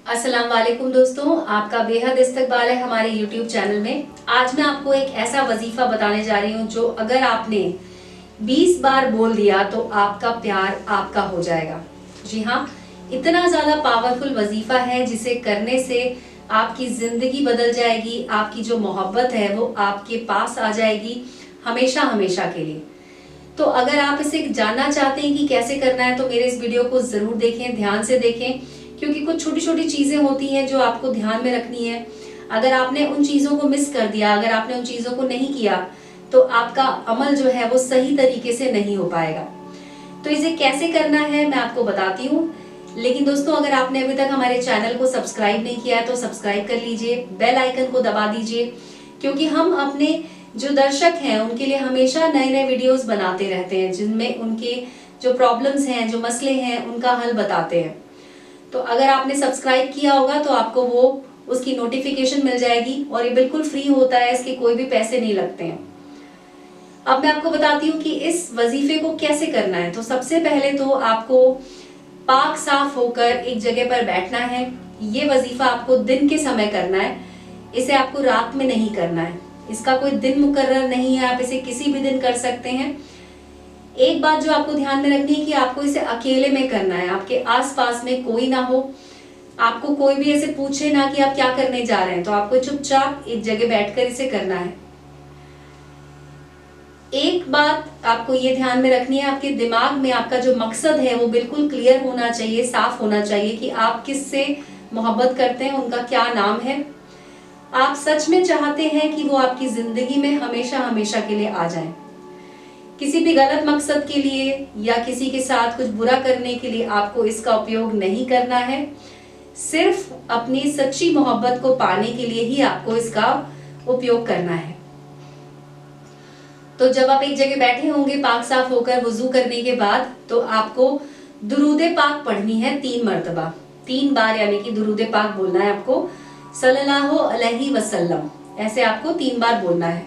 अस्सलाम वालेकुम दोस्तों, आपका बेहद इस्तकबाल है हमारे YouTube चैनल में। आज मैं आपको एक ऐसा वजीफा बताने जा रही हूँ जो अगर आपने 20 बार बोल दिया तो आपका प्यार आपका हो जाएगा। जी हाँ, इतना ज़्यादा पावरफुल वजीफा है जिसे करने से आपकी ज़िंदगी बदल जाएगी। आपकी जो मोहब्बत है वो आपके पास आ जाएगी हमेशा हमेशा के लिए। तो अगर आप इसे जानना चाहते हैं कि कैसे करना है तो मेरे इस वीडियो को ज़रूर देखें, ध्यान से देखें, क्योंकि कुछ छोटी छोटी चीजें होती हैं जो आपको ध्यान में रखनी है। अगर आपने उन चीजों को मिस कर दिया, अगर आपने उन चीजों को नहीं किया तो आपका अमल जो है वो सही तरीके से नहीं हो पाएगा। तो इसे कैसे करना है मैं आपको बताती हूँ। लेकिन दोस्तों, अगर आपने अभी तक हमारे चैनल को सब्सक्राइब नहीं किया है तो सब्सक्राइब कर लीजिए, बेल आइकन को दबा दीजिए, क्योंकि हम अपने जो दर्शक हैं उनके लिए हमेशा नए नए वीडियोस बनाते रहते हैं जिनमें उनके जो प्रॉब्लम्स हैं, जो मसले हैं, उनका हल बताते हैं। तो अगर आपने सब्सक्राइब किया होगा तो आपको वो उसकी नोटिफिकेशन मिल जाएगी और ये बिल्कुल फ्री होता है, इसके कोई भी पैसे नहीं लगते हैं। अब मैं आपको बताती हूँ कि इस वजीफे को कैसे करना है। तो सबसे पहले तो आपको पाक साफ होकर एक जगह पर बैठना है। ये वजीफा आपको दिन के समय करना है, इसे आपको रात में नहीं करना है। इसका कोई दिन मुकर्रर नहीं है, आप इसे किसी भी दिन कर सकते हैं। एक बात जो आपको ध्यान में रखनी है कि आपको इसे अकेले में करना है, आपके आसपास में कोई ना हो, आपको कोई भी ऐसे पूछे ना कि आप क्या करने जा रहे हैं। तो आपको चुपचाप एक जगह बैठकर इसे करना है। एक बात आपको ये ध्यान में रखनी है, आपके दिमाग में आपका जो मकसद है वो बिल्कुल क्लियर होना चाहिए, साफ होना चाहिए कि आप किससे मोहब्बत करते हैं, उनका क्या नाम है। आप सच में चाहते हैं कि वो आपकी जिंदगी में हमेशा हमेशा के लिए आ जाए। किसी भी गलत मकसद के लिए या किसी के साथ कुछ बुरा करने के लिए आपको इसका उपयोग नहीं करना है। सिर्फ अपनी सच्ची मोहब्बत को पाने के लिए ही आपको इसका उपयोग करना है। तो जब आप एक जगह बैठे होंगे पाक साफ होकर वुजू करने के बाद, तो आपको दुरूदे पाक पढ़नी है 3 मरतबा, 3 बार, यानी कि दुरूदे पाक बोलना है आपको, सल्लल्लाहु अलैहि वसल्लम, ऐसे आपको 3 बार बोलना है।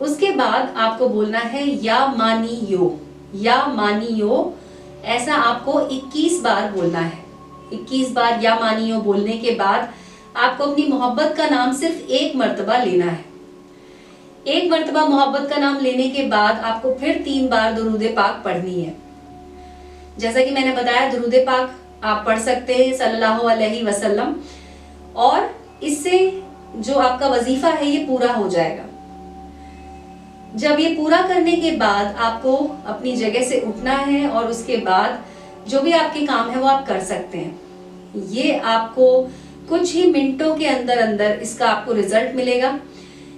उसके बाद आपको बोलना है या मानियो, या मानियो, ऐसा आपको 21 बार बोलना है। 21 बार या मानियो बोलने के बाद आपको अपनी मोहब्बत का नाम सिर्फ 1 मर्तबा लेना है। 1 मर्तबा मोहब्बत का नाम लेने के बाद आपको फिर 3 बार दुरूदे पाक पढ़नी है। जैसा कि मैंने बताया, दुरूदे पाक आप पढ़ सकते हैं सल्लल्लाहु अलैहि वसल्लम, और इससे जो आपका वजीफा है ये पूरा हो जाएगा। जब ये पूरा करने के बाद आपको अपनी जगह से उठना है और उसके बाद जो भी आपके काम है वो आप कर सकते हैं। ये आपको कुछ ही मिनटों के अंदर अंदर इसका आपको रिजल्ट मिलेगा।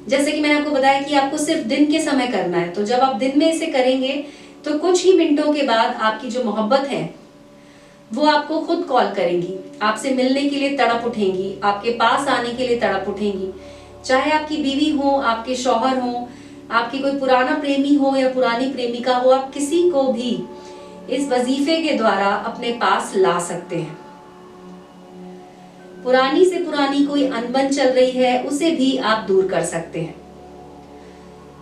जैसे कि मैंने आपको बताया कि आपको सिर्फ दिन के समय करना है, तो जब आप दिन में इसे करेंगे तो कुछ ही मिनटों के बाद आपकी जो मोहब्बत है वो आपको खुद कॉल करेंगी, आपसे मिलने के लिए तड़प उठेंगी, आपके पास आने के लिए तड़प उठेंगी। चाहे आपकी बीवी हो, आपके शौहर हो, आपकी कोई पुराना प्रेमी हो या पुरानी प्रेमिका हो, आप किसी को भी इस वजीफे के द्वारा अपने पास ला सकते हैं। पुरानी से पुरानी कोई अनबन चल रही है उसे भी आप दूर कर सकते हैं।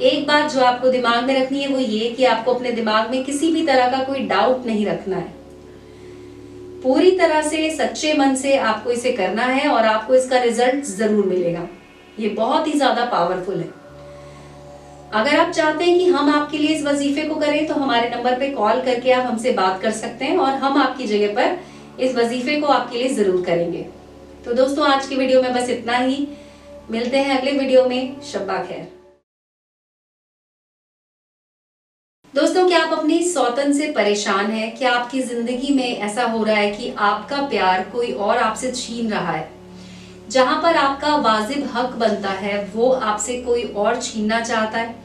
एक बात जो आपको दिमाग में रखनी है वो ये कि आपको अपने दिमाग में किसी भी तरह का कोई डाउट नहीं रखना है। पूरी तरह से सच्चे मन से आपको इसे करना है और आपको इसका रिजल्ट जरूर मिलेगा। ये बहुत ही ज्यादा पावरफुल है। अगर आप चाहते हैं कि हम आपके लिए इस वजीफे को करें तो हमारे नंबर पे कॉल करके आप हमसे बात कर सकते हैं और हम आपकी जगह पर इस वजीफे को आपके लिए जरूर करेंगे। तो दोस्तों, आज की वीडियो में बस इतना ही। मिलते हैं अगले वीडियो में। शब्बा खैर। दोस्तों, क्या आप अपनी सौतन से परेशान हैं? क्या आपकी जिंदगी में ऐसा हो रहा है कि आपका प्यार कोई और आपसे छीन रहा है? जहां पर आपका वाजिब हक बनता है वो आपसे कोई और छीनना चाहता है?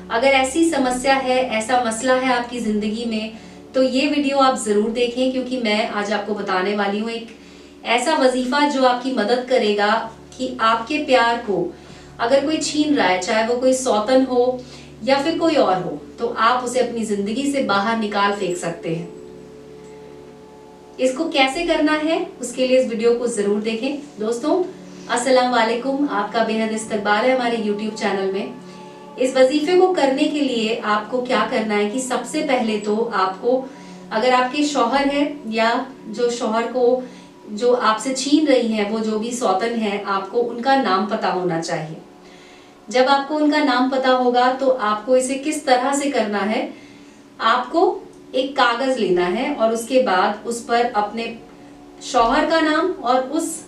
अगर ऐसी समस्या है, ऐसा मसला है आपकी जिंदगी में, तो ये वीडियो आप जरूर देखें, क्योंकि मैं आज आपको बताने वाली हूँ एक ऐसा वजीफा जो आपकी मदद करेगा कि आपके प्यार को अगर कोई छीन रहा है, चाहे वो कोई सौतन हो या फिर कोई और हो, तो आप उसे अपनी जिंदगी से बाहर निकाल फेंक सकते हैं। इसको कैसे करना है उसके लिए इस वीडियो को जरूर देखें। दोस्तों, अस्सलाम वालेकुम, आपका बेहद इस्तकबाल है हमारे YouTube चैनल में। इस वजीफे को करने के लिए आपको क्या करना है कि सबसे पहले तो आपको, अगर आपके शौहर है या जो शौहर को जो आपसे छीन रही हैं, वो जो भी सौतन है, आपको उनका नाम पता होना चाहिए। जब आपको उनका नाम पता होगा तो आपको इसे किस तरह से करना है, आपको एक कागज लेना है और उसके बाद उस पर अपने शौहर का नाम और उस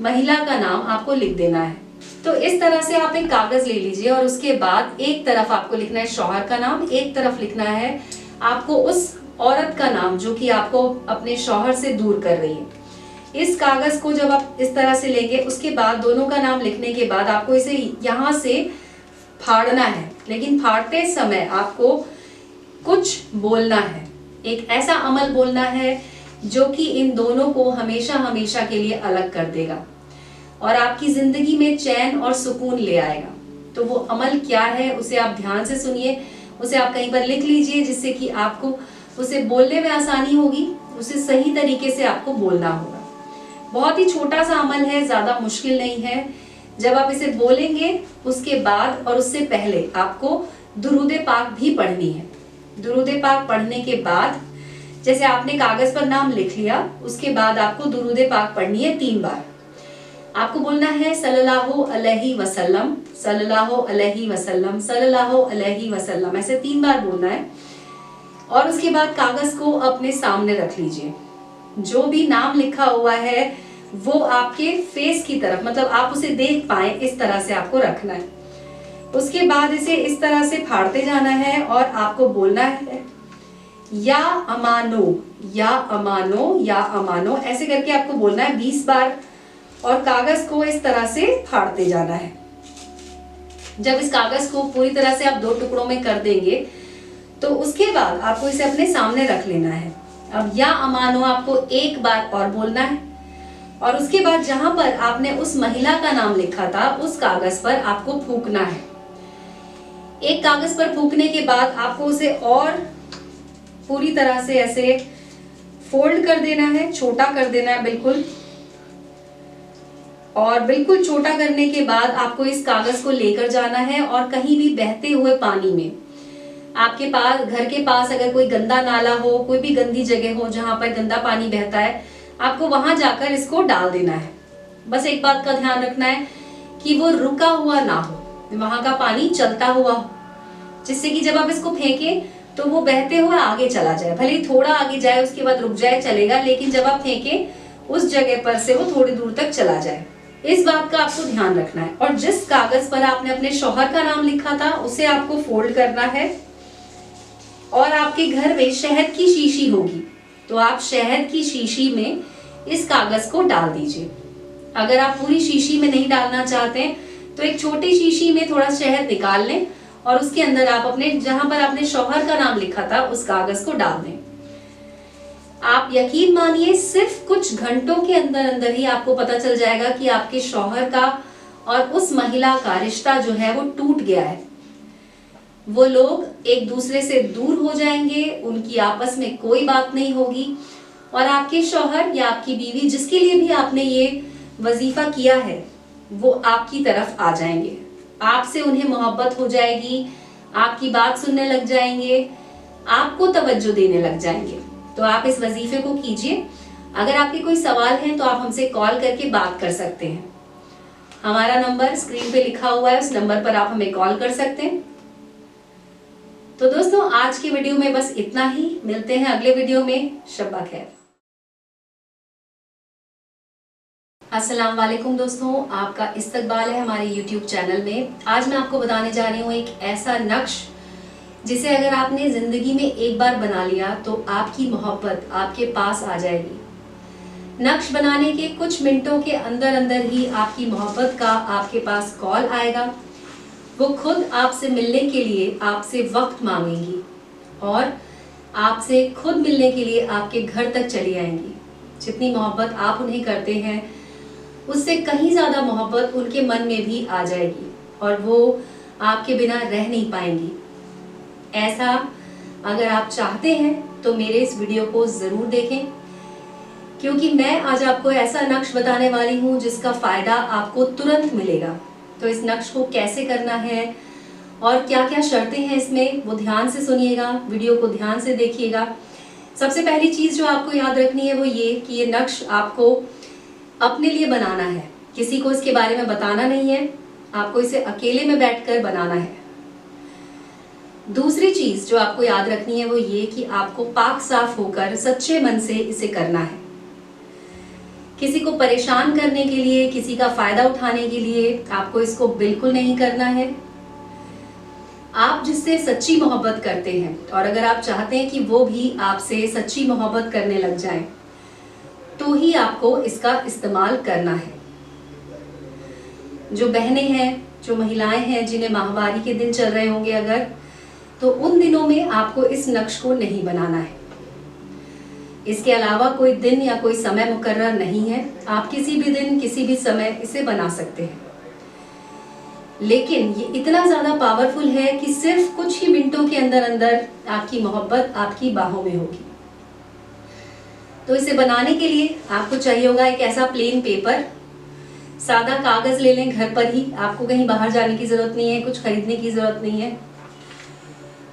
महिला का नाम आपको लिख देना है। तो इस तरह से आप एक कागज ले लीजिए और उसके बाद एक तरफ आपको लिखना है शौहर का नाम, एक तरफ लिखना है आपको उस औरत का नाम जो कि आपको अपने शौहर से दूर कर रही है। इस कागज को जब आप इस तरह से लेंगे, उसके बाद दोनों का नाम लिखने के बाद आपको इसे यहाँ से फाड़ना है, लेकिन फाड़ते समय आपको कुछ बोलना है, एक ऐसा अमल बोलना है जो कि इन दोनों को हमेशा हमेशा के लिए अलग कर देगा और आपकी जिंदगी में चैन और सुकून ले आएगा। तो वो अमल क्या है, उसे आप ध्यान से सुनिए, उसे आप कहीं पर लिख लीजिए, जिससे कि आपको उसे बोलने में आसानी होगी, उसे सही तरीके से आपको बोलना होगा। बहुत ही छोटा सा अमल है, ज्यादा मुश्किल नहीं है। जब आप इसे बोलेंगे उसके बाद और उससे पहले आपको दुरूदे पाक भी पढ़नी है। दुरूदे पाक पढ़ने के बाद, जैसे आपने कागज पर नाम लिख लिया, उसके बाद आपको दुरूदे पाक पढ़नी है 3 बार। आपको बोलना है सल्लल्लाहु अलैहि वसल्लम, सल्लल्लाहु अलैहि वसल्लम, सल्लल्लाहु अलैहि वसल्लम, ऐसे 3 बार बोलना है। और उसके बाद कागज को अपने सामने रख लीजिए। जो भी नाम लिखा हुआ है वो आपके फेस की तरफ, मतलब आप उसे देख पाए, इस तरह से आपको रखना है। उसके बाद इसे इस तरह से फाड़ते जाना है और आपको बोलना है या अमानो, या अमानो, या अमानो, ऐसे करके आपको बोलना है 20 बार और कागज को इस तरह से फाड़ते जाना है। जब इस कागज को पूरी तरह से आप 2 टुकड़ों में कर देंगे तो उसके बाद आपको इसे अपने सामने रख लेना है। अब या अमानो आपको 1 बार और बोलना है और उसके बाद जहां पर आपने उस महिला का नाम लिखा था उस कागज पर आपको फूंकना है। एक कागज पर फूंकने के बाद आपको उसे और पूरी तरह से ऐसे फोल्ड कर देना है, छोटा कर देना है बिल्कुल। और बिल्कुल छोटा करने के बाद आपको इस कागज को लेकर जाना है और कहीं भी बहते हुए पानी में, आपके पास घर के पास अगर कोई गंदा नाला हो, कोई भी गंदी जगह हो जहां पर गंदा पानी बहता है, आपको वहां जाकर इसको डाल देना है। बस एक बात का ध्यान रखना है कि वो रुका हुआ ना हो, वहां का पानी चलता हुआ हो, जिससे कि जब आप इसको फेंकें तो वो बहते हुए आगे चला जाए। भले ही थोड़ा आगे जाए, उसके बाद रुक जाए, चलेगा, लेकिन जब आप फेंकें उस जगह पर से वो थोड़ी दूर तक चला जाए। इस बात का आपको ध्यान रखना है। और जिस कागज पर आपने अपने शौहर का नाम लिखा था उसे आपको फोल्ड करना है और आपके घर में शहद की शीशी होगी तो आप शहद की शीशी में इस कागज को डाल दीजिए। अगर आप पूरी शीशी में नहीं डालना चाहते हैं तो एक छोटी शीशी में थोड़ा शहद निकाल लें और उसके अंदर आप अपने जहां पर आपने शौहर का नाम लिखा था उस कागज को डाल दें। आप यकीन मानिए सिर्फ कुछ घंटों के अंदर अंदर ही आपको पता चल जाएगा कि आपके शौहर का और उस महिला का रिश्ता जो है वो टूट गया है। वो लोग एक दूसरे से दूर हो जाएंगे, उनकी आपस में कोई बात नहीं होगी और आपके शौहर या आपकी बीवी, जिसके लिए भी आपने ये वजीफा किया है, वो आपकी तरफ आ जाएंगे, आपसे उन्हें मोहब्बत हो जाएगी, आपकी बात सुनने लग जाएंगे, आपको तवज्जो देने लग जाएंगे। तो आप इस वजीफे को कीजिए। अगर आपके कोई सवाल हैं तो आप हमसे कॉल करके बात कर सकते हैं। हमारा नंबर स्क्रीन पे लिखा हुआ है, उस नंबर पर आप हमें कॉल कर सकते हैं। तो दोस्तों आज की वीडियो में बस इतना ही, मिलते हैं अगले वीडियो में। शब्बा खैर। अस्सलाम वालेकुम दोस्तों, आपका इस्तकबाल है हमारे YouTube चैनल में। आज मैं आपको बताने जा रही हूँ एक ऐसा नक्श जिसे अगर आपने जिंदगी में एक बार बना लिया तो आपकी मोहब्बत आपके पास आ जाएगी। नक्श बनाने के कुछ मिनटों के अंदर अंदर ही आपकी मोहब्बत का आपके पास कॉल आएगा। वो खुद आपसे मिलने के लिए आपसे वक्त मांगेंगी और आपसे खुद मिलने के लिए आपके घर तक चली आएंगी। जितनी मोहब्बत आप उन्हें करते हैं उससे कहीं ज्यादा मोहब्बत उनके मन में भी आ जाएगी और वो आपके बिना रह नहीं पाएंगी। ऐसा अगर आप चाहते हैं तो मेरे इस वीडियो को जरूर देखें, क्योंकि मैं आज आपको ऐसा नक्श बताने वाली हूँ जिसका फायदा आपको तुरंत मिलेगा। तो इस नक्श को कैसे करना है और क्या क्या शर्तें हैं इसमें, वो ध्यान से सुनिएगा, वीडियो को ध्यान से देखिएगा। सबसे पहली चीज जो आपको याद रखनी है वो ये कि ये नक्श आपको अपने लिए बनाना है, किसी को इसके बारे में बताना नहीं है, आपको इसे अकेले में बैठकर बनाना है। दूसरी चीज जो आपको याद रखनी है वो ये कि आपको पाक साफ होकर सच्चे मन से इसे करना है। किसी को परेशान करने के लिए, किसी का फायदा उठाने के लिए आपको इसको बिल्कुल नहीं करना है। आप जिससे सच्ची मोहब्बत करते हैं और अगर आप चाहते हैं कि वो भी आपसे सच्ची मोहब्बत करने लग जाए तो ही आपको इसका इस्तेमाल करना है। जो बहनें हैं, जो महिलाएं हैं जिन्हें माहवारी के दिन चल रहे होंगे अगर, तो उन दिनों में आपको इस नक्श को नहीं बनाना है। इसके अलावा कोई दिन या कोई समय मुकर्रर नहीं है, आप किसी भी दिन किसी भी समय इसे बना सकते हैं। लेकिन ये इतना ज़्यादा पावरफुल है कि सिर्फ कुछ ही मिनटों के अंदर अंदर आपकी मोहब्बत आपकी बाहों में होगी। तो इसे बनाने के लिए आपको चाहिए होगा एक ऐसा प्लेन पेपर, सादा कागज़ ले लें घर पर ही, आपको कहीं बाहर जाने की ज़रूरत नहीं है, कुछ खरीदने की ज़रूरत नहीं है।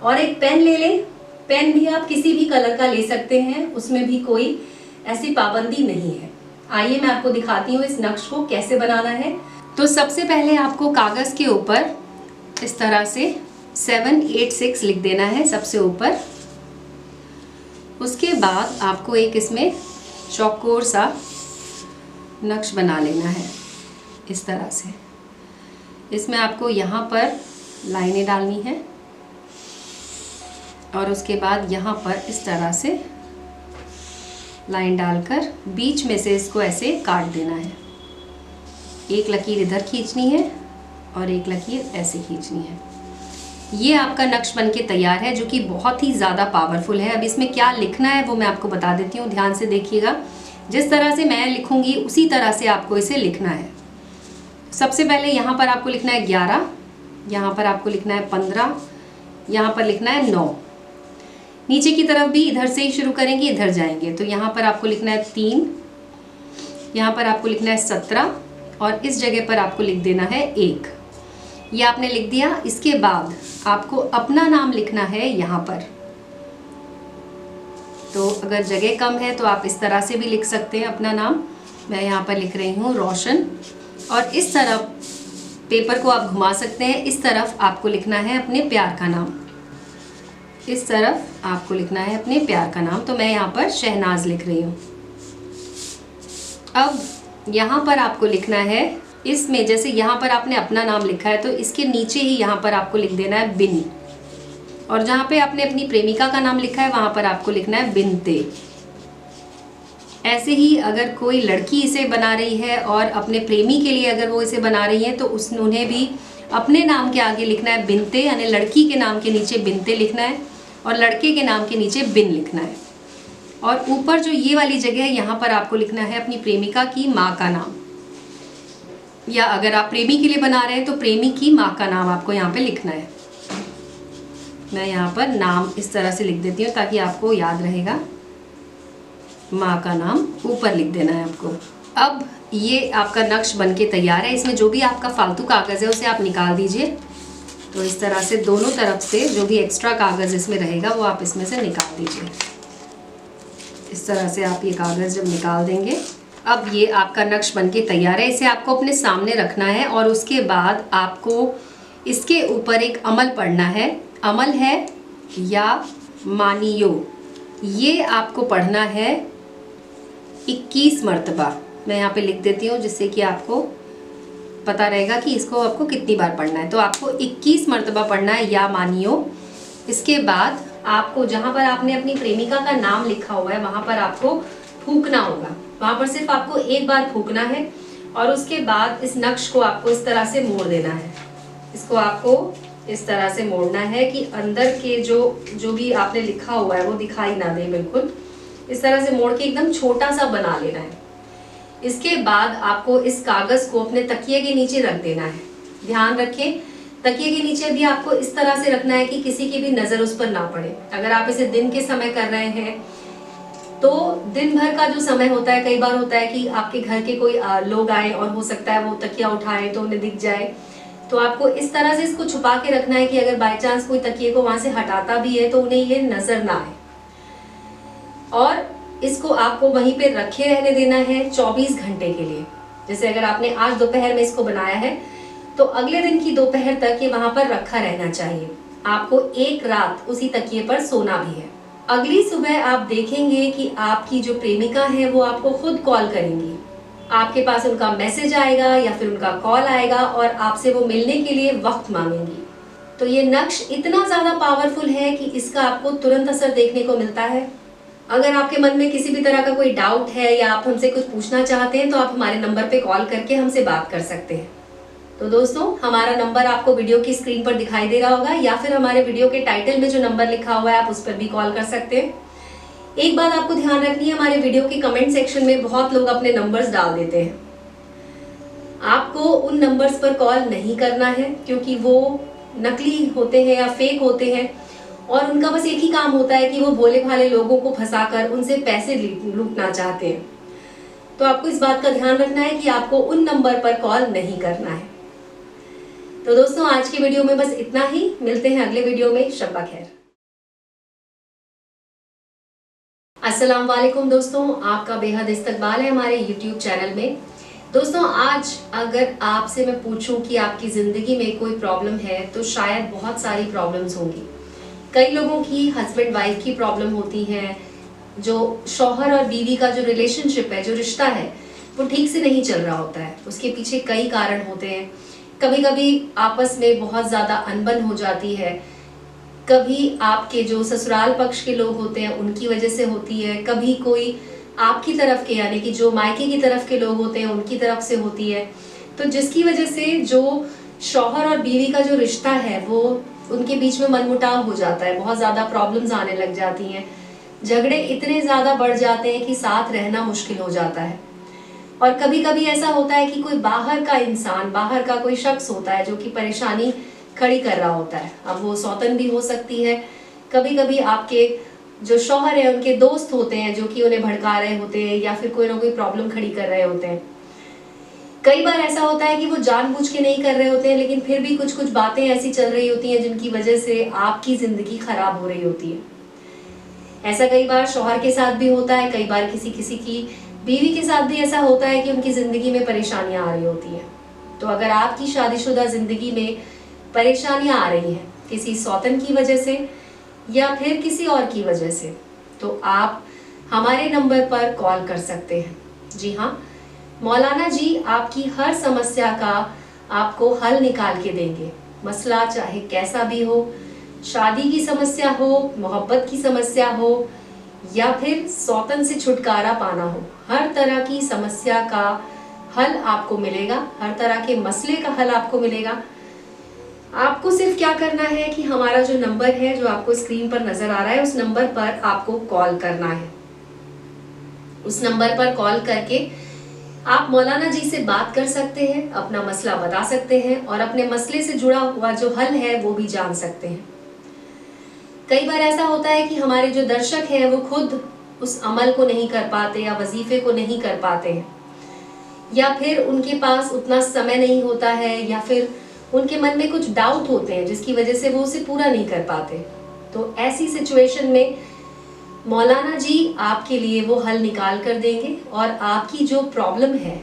और एक पेन ले लें, पेन भी आप किसी भी कलर का ले सकते हैं, उसमें भी कोई ऐसी पाबंदी नहीं है। आइए मैं आपको दिखाती हूँ इस नक्श को कैसे बनाना है। तो सबसे पहले आपको कागज़ के ऊपर इस तरह से 786 लिख देना है सबसे ऊपर। उसके बाद आपको एक इसमें चौकोर सा नक्श बना लेना है इस तरह से। इसमें आपको यहाँ पर लाइनें डालनी है और उसके बाद यहाँ पर इस तरह से लाइन डालकर बीच में से इसको ऐसे काट देना है। एक लकीर इधर खींचनी है और एक लकीर ऐसे खींचनी है। ये आपका नक्श बन के तैयार है जो कि बहुत ही ज़्यादा पावरफुल है। अब इसमें क्या लिखना है वो मैं आपको बता देती हूँ, ध्यान से देखिएगा। जिस तरह से मैं लिखूँगी उसी तरह से आपको इसे लिखना है। सबसे पहले यहाँ पर आपको लिखना है 11, यहाँ पर आपको लिखना है 15, यहाँ पर लिखना है 9। नीचे की तरफ भी इधर से ही शुरू करेंगे, इधर जाएंगे तो यहाँ पर आपको लिखना है 3, यहाँ पर आपको लिखना है 17 और इस जगह पर आपको लिख देना है 1। ये आपने लिख दिया। इसके बाद आपको अपना नाम लिखना है यहाँ पर। तो अगर जगह कम है तो आप इस तरह से भी लिख सकते हैं अपना नाम। मैं यहाँ पर लिख रही हूँ रोशन। और इस तरफ पेपर को आप घुमा सकते हैं, इस तरफ आपको लिखना है अपने प्यार का नाम। इस तरफ आपको लिखना है अपने प्यार का नाम। तो मैं यहाँ पर शहनाज लिख रही हूँ। अब यहाँ पर आपको लिखना है, इसमें जैसे यहाँ पर आपने अपना नाम लिखा है तो इसके नीचे ही यहाँ पर आपको लिख देना है बिन। और जहाँ पे आपने अपनी प्रेमिका का नाम लिखा है वहाँ पर आपको लिखना है बिनते। ऐसे ही अगर कोई लड़की इसे बना रही है और अपने प्रेमी के लिए अगर वो इसे बना रही है तो उन्हें भी अपने नाम के आगे लिखना है बिनते, यानी लड़की के नाम के नीचे बिनते लिखना है और लड़के के नाम के नीचे बिन लिखना है। और ऊपर जो ये वाली जगह है यहाँ पर आपको लिखना है अपनी प्रेमिका की माँ का नाम, या अगर आप प्रेमी के लिए बना रहे हैं तो प्रेमी की माँ का नाम आपको यहाँ पे लिखना है। मैं यहाँ पर नाम इस तरह से लिख देती हूँ ताकि आपको याद रहेगा। माँ का नाम ऊपर लिख देना है आपको। अब ये आपका नक्श बन के तैयार है। इसमें जो भी आपका फालतू कागज़ है उसे आप निकाल दीजिए। तो इस तरह से दोनों तरफ से जो भी एक्स्ट्रा कागज़ इसमें रहेगा वो आप इसमें से निकाल दीजिए। इस तरह से आप ये कागज़ जब निकाल देंगे, अब ये आपका नक्श बन के तैयार है। इसे आपको अपने सामने रखना है और उसके बाद आपको इसके ऊपर एक अमल पढ़ना है। अमल है या मानियो। ये आपको पढ़ना है 21 मरतबा। मैं यहाँ पे लिख देती हूँ जिससे कि आपको पता रहेगा कि इसको आपको कितनी बार पढ़ना है। तो आपको 21 मरतबा पढ़ना है या मानियो। इसके बाद आपको जहाँ पर आपने अपनी प्रेमिका का नाम लिखा हुआ है वहाँ पर आपको फूकना होगा। वहाँ पर सिर्फ आपको एक बार फूकना है और उसके बाद इस नक्श को आपको इस तरह से मोड़ देना है। इसको आपको इस तरह से मोड़ना है कि अंदर के जो भी आपने लिखा हुआ है वो दिखाई ना दे। बिल्कुल इस तरह से मोड़ के एकदम छोटा सा बना लेना है। इसके बाद आपको इस कागज़ को अपने तकिए के नीचे रख देना है। ध्यान रखें, तकिए के नीचे भी आपको इस तरह से रखना है कि किसी की भी नज़र उस पर ना पड़े। अगर आप इसे दिन के समय कर रहे हैं तो दिन भर का जो समय होता है, कई बार होता है कि आपके घर के कोई लोग आए और हो सकता है वो तकिया उठाए तो उन्हें दिख जाए। तो आपको इस तरह से इसको छुपा के रखना है कि अगर बाय चांस कोई तकिए को वहाँ से हटाता भी है तो उन्हें ये नज़र ना आए। और इसको आपको वहीं पे रखे रहने देना है 24 घंटे के लिए। जैसे अगर आपने आज दोपहर में इसको बनाया है तो अगले दिन की दोपहर तक ये वहां पर रखा रहना चाहिए। आपको एक रात उसी तकिए पर सोना भी है। अगली सुबह आप देखेंगे कि आपकी जो प्रेमिका है वो आपको खुद कॉल करेंगी। आपके पास उनका मैसेज आएगा या फिर उनका कॉल आएगा और आपसे वो मिलने के लिए वक्त मांगेंगी। तो ये नक्श इतना ज्यादा पावरफुल है कि इसका आपको तुरंत असर देखने को मिलता है। अगर आपके मन में किसी भी तरह का कोई डाउट है या आप हमसे कुछ पूछना चाहते हैं तो आप हमारे नंबर पे कॉल करके हमसे बात कर सकते हैं। तो दोस्तों, हमारा नंबर आपको वीडियो की स्क्रीन पर दिखाई दे रहा होगा या फिर हमारे वीडियो के टाइटल में जो नंबर लिखा हुआ है आप उस पर भी कॉल कर सकते हैं। एक बात आपको ध्यान रखनी है, हमारे वीडियो के कमेंट सेक्शन में बहुत लोग अपने नंबर्स डाल देते हैं। आपको उन नंबर्स पर कॉल नहीं करना है क्योंकि वो नकली होते हैं या फेक होते हैं और उनका बस एक ही काम होता है कि वो भोले भाले लोगों को फंसाकर उनसे पैसे लूटना चाहते हैं। तो आपको इस बात का ध्यान रखना है कि आपको उन नंबर पर कॉल नहीं करना है। तो दोस्तों, आज की वीडियो में बस इतना ही। मिलते हैं अगले वीडियो में। शब्बा खैर। अस्सलाम वालेकुम दोस्तों, आपका बेहद इस्तकबाल है हमारे YouTube चैनल में। दोस्तों, आज अगर आपसे मैं पूछूं कि आपकी जिंदगी में कोई प्रॉब्लम है तो शायद बहुत सारी प्रॉब्लम्स होंगी। कई लोगों की हस्बैंड वाइफ की प्रॉब्लम होती है, जो शौहर और बीवी का जो रिलेशनशिप है, जो रिश्ता है, वो ठीक से नहीं चल रहा होता है। उसके पीछे कई कारण होते हैं। कभी कभी आपस में बहुत ज्यादा अनबन हो जाती है, कभी आपके जो ससुराल पक्ष के लोग होते हैं उनकी वजह से होती है, कभी कोई आपकी तरफ के यानी कि जो मायके की तरफ के लोग होते हैं उनकी तरफ से होती है। तो जिसकी वजह से जो शौहर और बीवी का जो रिश्ता है वो उनके बीच में मनमुटाव हो जाता है, बहुत ज्यादा प्रॉब्लम्स आने लग जाती हैं, झगड़े इतने ज्यादा बढ़ जाते हैं कि साथ रहना मुश्किल हो जाता है। और कभी कभी ऐसा होता है कि कोई बाहर का इंसान, बाहर का कोई शख्स होता है जो कि परेशानी खड़ी कर रहा होता है। अब वो सौतन भी हो सकती है, कभी कभी आपके जो शौहर है उनके दोस्त होते हैं जो कि उन्हें भड़का रहे होते हैं या फिर कोई ना कोई प्रॉब्लम खड़ी कर रहे होते हैं। कई बार ऐसा होता है कि वो जानबूझ के नहीं कर रहे होते हैं, लेकिन फिर भी कुछ कुछ बातें ऐसी चल रही होती हैं जिनकी वजह से आपकी जिंदगी खराब हो रही होती है। ऐसा कई बार शौहर के साथ भी होता है, कई बार किसी किसी की बीवी के साथ भी ऐसा होता है कि उनकी जिंदगी में परेशानियां आ रही होती हैं। तो अगर आपकी शादीशुदा जिंदगी में परेशानियां आ रही हैं किसी सौतन की वजह से या फिर किसी और की वजह से, तो आप हमारे नंबर पर कॉल कर सकते हैं। जी हाँ, मौलाना जी आपकी हर समस्या का आपको हल निकाल के देंगे। मसला चाहे कैसा भी हो, शादी की समस्या हो, मोहब्बत की समस्या हो या फिर सौतन से छुटकारा पाना हो, हर तरह की समस्या का हल आपको मिलेगा, हर तरह के मसले का हल आपको मिलेगा। आपको सिर्फ क्या करना है कि हमारा जो नंबर है जो आपको स्क्रीन पर नजर आ रहा है उस नंबर पर आपको कॉल करना है। उस नंबर पर कॉल करके आप मौलाना जी से बात कर सकते हैं, अपना मसला बता सकते हैं और अपने मसले से जुड़ा हुआ जो हल है वो भी जान सकते हैं। कई बार ऐसा होता है कि हमारे जो दर्शक हैं वो खुद उस अमल को नहीं कर पाते या वजीफे को नहीं कर पाते हैं, या फिर उनके पास उतना समय नहीं होता है, या फिर उनके मन में कुछ डाउट होते हैं जिसकी वजह से वो उसे पूरा नहीं कर पाते। तो ऐसी सिचुएशन में मौलाना जी आपके लिए वो हल निकाल कर देंगे और आपकी जो प्रॉब्लम है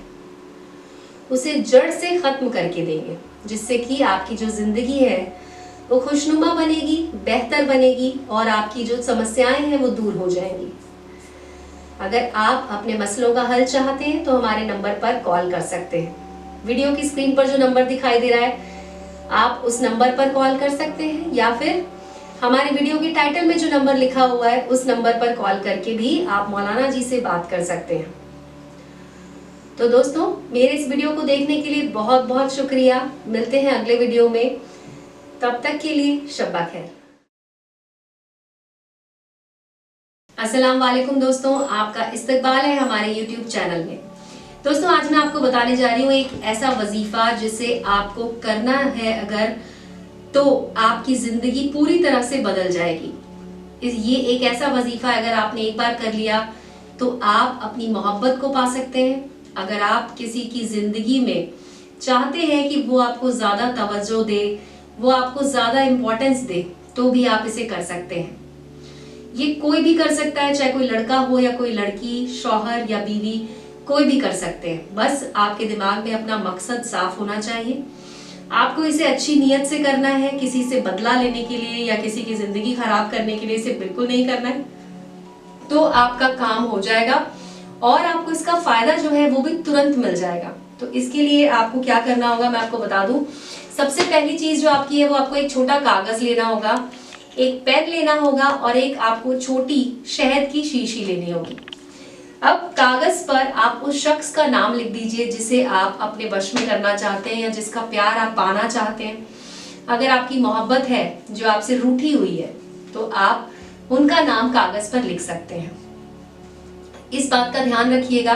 उसे जड़ से खत्म करके देंगे, जिससे कि आपकी जो जिंदगी है वो खुशनुमा बनेगी, बेहतर बनेगी और आपकी जो समस्याएं हैं वो दूर हो जाएंगी। अगर आप अपने मसलों का हल चाहते हैं तो हमारे नंबर पर कॉल कर सकते हैं। वीडियो की स्क्रीन पर जो नंबर दिखाई दे रहा है आप उस नंबर पर कॉल कर सकते हैं, या फिर हमारे वीडियो के टाइटल में जो नंबर लिखा हुआ है उस नंबर पर कॉल करके भी आप मौलाना जी से बात कर सकते हैं। तो दोस्तों, मेरे इस वीडियो को देखने के लिए बहुत बहुत शुक्रिया। मिलते हैं अगले वीडियो में, तब तक के लिए शब्बा खैर। अस्सलाम वालेकुम दोस्तों, आपका इस्तकबाल है हमारे YouTube चैनल में। दोस्तों, आज मैं आपको बताने जा रही हूँ एक ऐसा वजीफा जिसे आपको करना है अगर, तो आपकी जिंदगी पूरी तरह से बदल जाएगी। ये एक ऐसा वजीफा अगर आपने एक बार कर लिया तो आप अपनी मोहब्बत को पा सकते हैं। अगर आप किसी की जिंदगी में चाहते हैं कि वो आपको ज्यादा तवज्जो दे, वो आपको ज्यादा इम्पोर्टेंस दे, तो भी आप इसे कर सकते हैं। ये कोई भी कर सकता है, चाहे कोई लड़का हो या कोई लड़की, शौहर या बीवी, कोई भी कर सकते हैं। बस आपके दिमाग में अपना मकसद साफ होना चाहिए। आपको इसे अच्छी नीयत से करना है, किसी से बदला लेने के लिए या किसी की जिंदगी खराब करने के लिए इसे बिल्कुल नहीं करना है। तो आपका काम हो जाएगा और आपको इसका फायदा जो है वो भी तुरंत मिल जाएगा। तो इसके लिए आपको क्या करना होगा मैं आपको बता दूं। सबसे पहली चीज जो आपकी है वो आपको एक छोटा कागज लेना होगा, एक पेन लेना होगा और एक आपको छोटी शहद की शीशी लेनी होगी। अब कागज पर आप उस शख्स का नाम लिख दीजिए जिसे आप अपने वश में करना चाहते हैं या जिसका प्यार आप पाना चाहते हैं। अगर आपकी मोहब्बत है जो आपसे रूठी हुई है तो आप उनका नाम कागज पर लिख सकते हैं। इस बात का ध्यान रखिएगा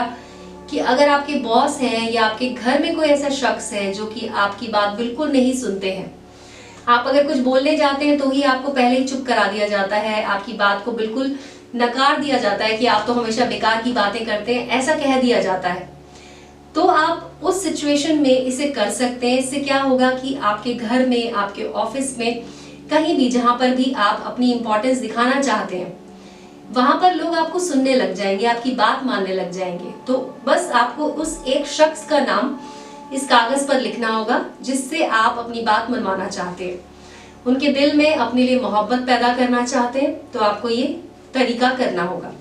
कि अगर आपके बॉस हैं या आपके घर में कोई ऐसा शख्स है जो कि आपकी बात बिल्कुल नहीं सुनते हैं, आप अगर कुछ बोलने जाते हैं तो ही आपको पहले ही चुप करा दिया जाता है, आपकी बात को बिल्कुल नकार दिया जाता है कि आप तो हमेशा बेकार की बातें करते हैं, ऐसा कह दिया जाता है। तो आप उस सिचुएशन में इसे कर सकते हैं। इससे क्या होगा कि आपके घर में, आपके ऑफिस में, कहीं भी जहां पर भी आप अपनी इंपॉर्टेंस दिखाना चाहते हैं वहां पर लोग आपको सुनने लग जाएंगे, आपकी बात मानने लग जाएंगे। तो बस आपको उस एक शख्स का नाम इस कागज पर लिखना होगा जिससे आप अपनी बात मनवाना चाहते हैं, उनके दिल में अपने लिए मोहब्बत पैदा करना चाहते हैं। तो आपको ये तरीका करना होगा।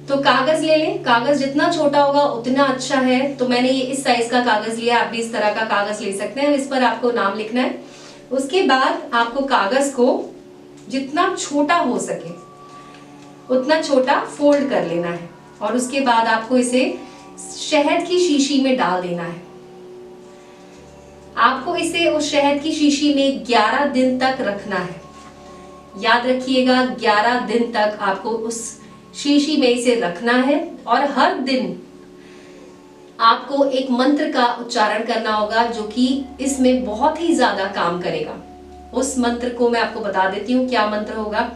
तो कागज ले लें, कागज जितना छोटा होगा उतना अच्छा है। तो मैंने ये इस साइज का कागज लिया, आप भी इस तरह का कागज ले सकते हैं। इस पर आपको नाम लिखना है। उसके बाद आपको कागज को जितना छोटा हो सके उतना छोटा फोल्ड कर लेना है और उसके बाद आपको इसे शहद की शीशी में डाल देना है। आपको इसे उस शहद की शीशी में 11 दिन तक रखना है। याद रखिएगा 11 दिन तक आपको उस शीशी में इसे रखना है और हर दिन आपको एक मंत्र का उच्चारण करना होगा जो कि इसमें बहुत ही ज्यादा काम करेगा। उस मंत्र को मैं आपको बता देती हूँ क्या मंत्र होगा।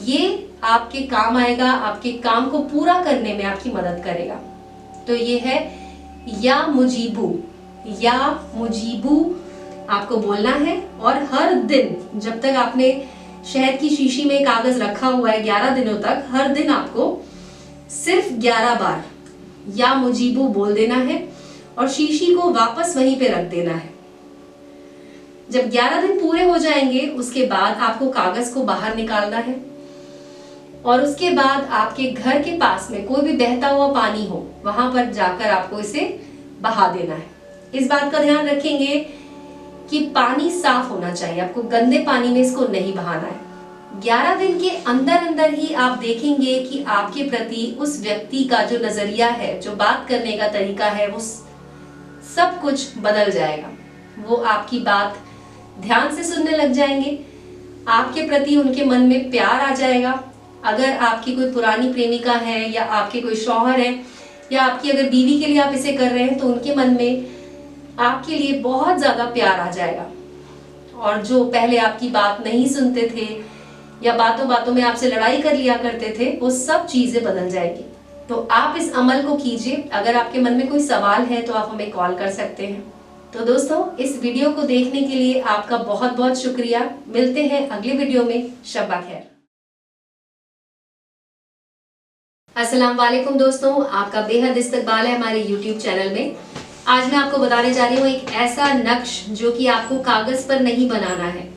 ये आपके काम आएगा, आपके काम को पूरा करने में आपकी मदद करेगा। तो ये है या मुजीबू, या मुजीबू आपको बोलना है और हर दिन जब तक आपने शहद की शीशी में कागज रखा हुआ है 11 दिनों तक, हर दिन आपको सिर्फ 11 बार या मुजीबू बोल देना है और शीशी को वापस वहीं पे रख देना है। जब 11 दिन पूरे हो जाएंगे उसके बाद आपको कागज को बाहर निकालना है और उसके बाद आपके घर के पास में कोई भी बहता हुआ पानी हो वहां पर जाकर आपको इसे बहा देना है। इस बात का ध्यान रखेंगे कि पानी साफ होना चाहिए, आपको गंदे पानी में इसको नहीं बहाना है। 11 दिन के अंदर अंदर ही आप देखेंगे कि आपके प्रति उस व्यक्ति का जो नजरिया है, जो बात करने का तरीका है, वो सब कुछ बदल जाएगा। वो आपकी बात ध्यान से सुनने लग जाएंगे, आपके प्रति उनके मन में प्यार आ जाएगा। अगर आपकी कोई पुरानी प्रेमिका है या आपके कोई शौहर है या आपकी अगर बीवी के लिए आप इसे कर रहे हैं तो उनके मन में आपके लिए बहुत ज्यादा प्यार आ जाएगा और जो पहले आपकी बात नहीं सुनते थे या बातों बातों में आपसे लड़ाई कर लिया करते थे वो सब चीजें बदल जाएगी। तो आप इस अमल को कीजिए। अगर आपके मन में कोई सवाल है तो आप हमें कॉल कर सकते हैं। तो दोस्तों इस वीडियो को देखने के लिए आपका बहुत बहुत शुक्रिया। मिलते हैं अगले वीडियो में। शब्बा खैर। अस्सलाम वालेकुम दोस्तों, आपका बेहद इस्तकबाल है हमारे YouTube चैनल में। आज मैं आपको बताने जा रही हूँ एक ऐसा नक्श जो कि आपको कागज पर नहीं बनाना है,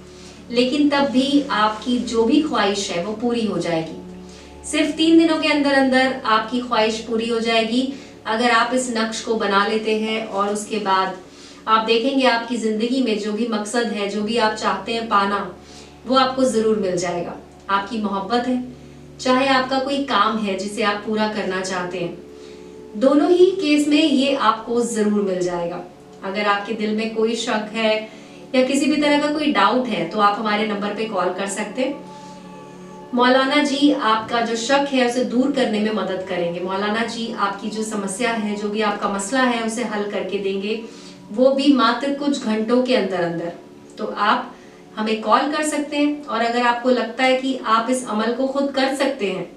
लेकिन तब भी आपकी जो भी ख्वाहिश है वो पूरी हो जाएगी। सिर्फ 3 दिनों के अंदर अंदर आपकी ख्वाहिश पूरी हो जाएगी अगर आप इस नक्श को बना लेते हैं। और उसके बाद आप देखेंगे आपकी जिंदगी में जो भी मकसद है, जो भी आप चाहते हैं पाना, वो आपको जरूर मिल जाएगा। आपकी मोहब्बत है, चाहे आपका कोई काम है जिसे आप पूरा करना चाहते हैं, दोनों ही केस में ये आपको जरूर मिल जाएगा। अगर आपके दिल में कोई शक है या किसी भी तरह का कोई डाउट है तो आप हमारे नंबर पे कॉल कर सकते हैं। मौलाना जी आपका जो शक है उसे दूर करने में मदद करेंगे। मौलाना जी आपकी जो समस्या है, जो भी आपका मसला है, उसे हल करके देंगे, वो भी मात्र कुछ घंटों के अंदर अंदर। तो आप हमें कॉल कर सकते हैं और अगर आपको लगता है कि आप इस अमल को खुद कर सकते हैं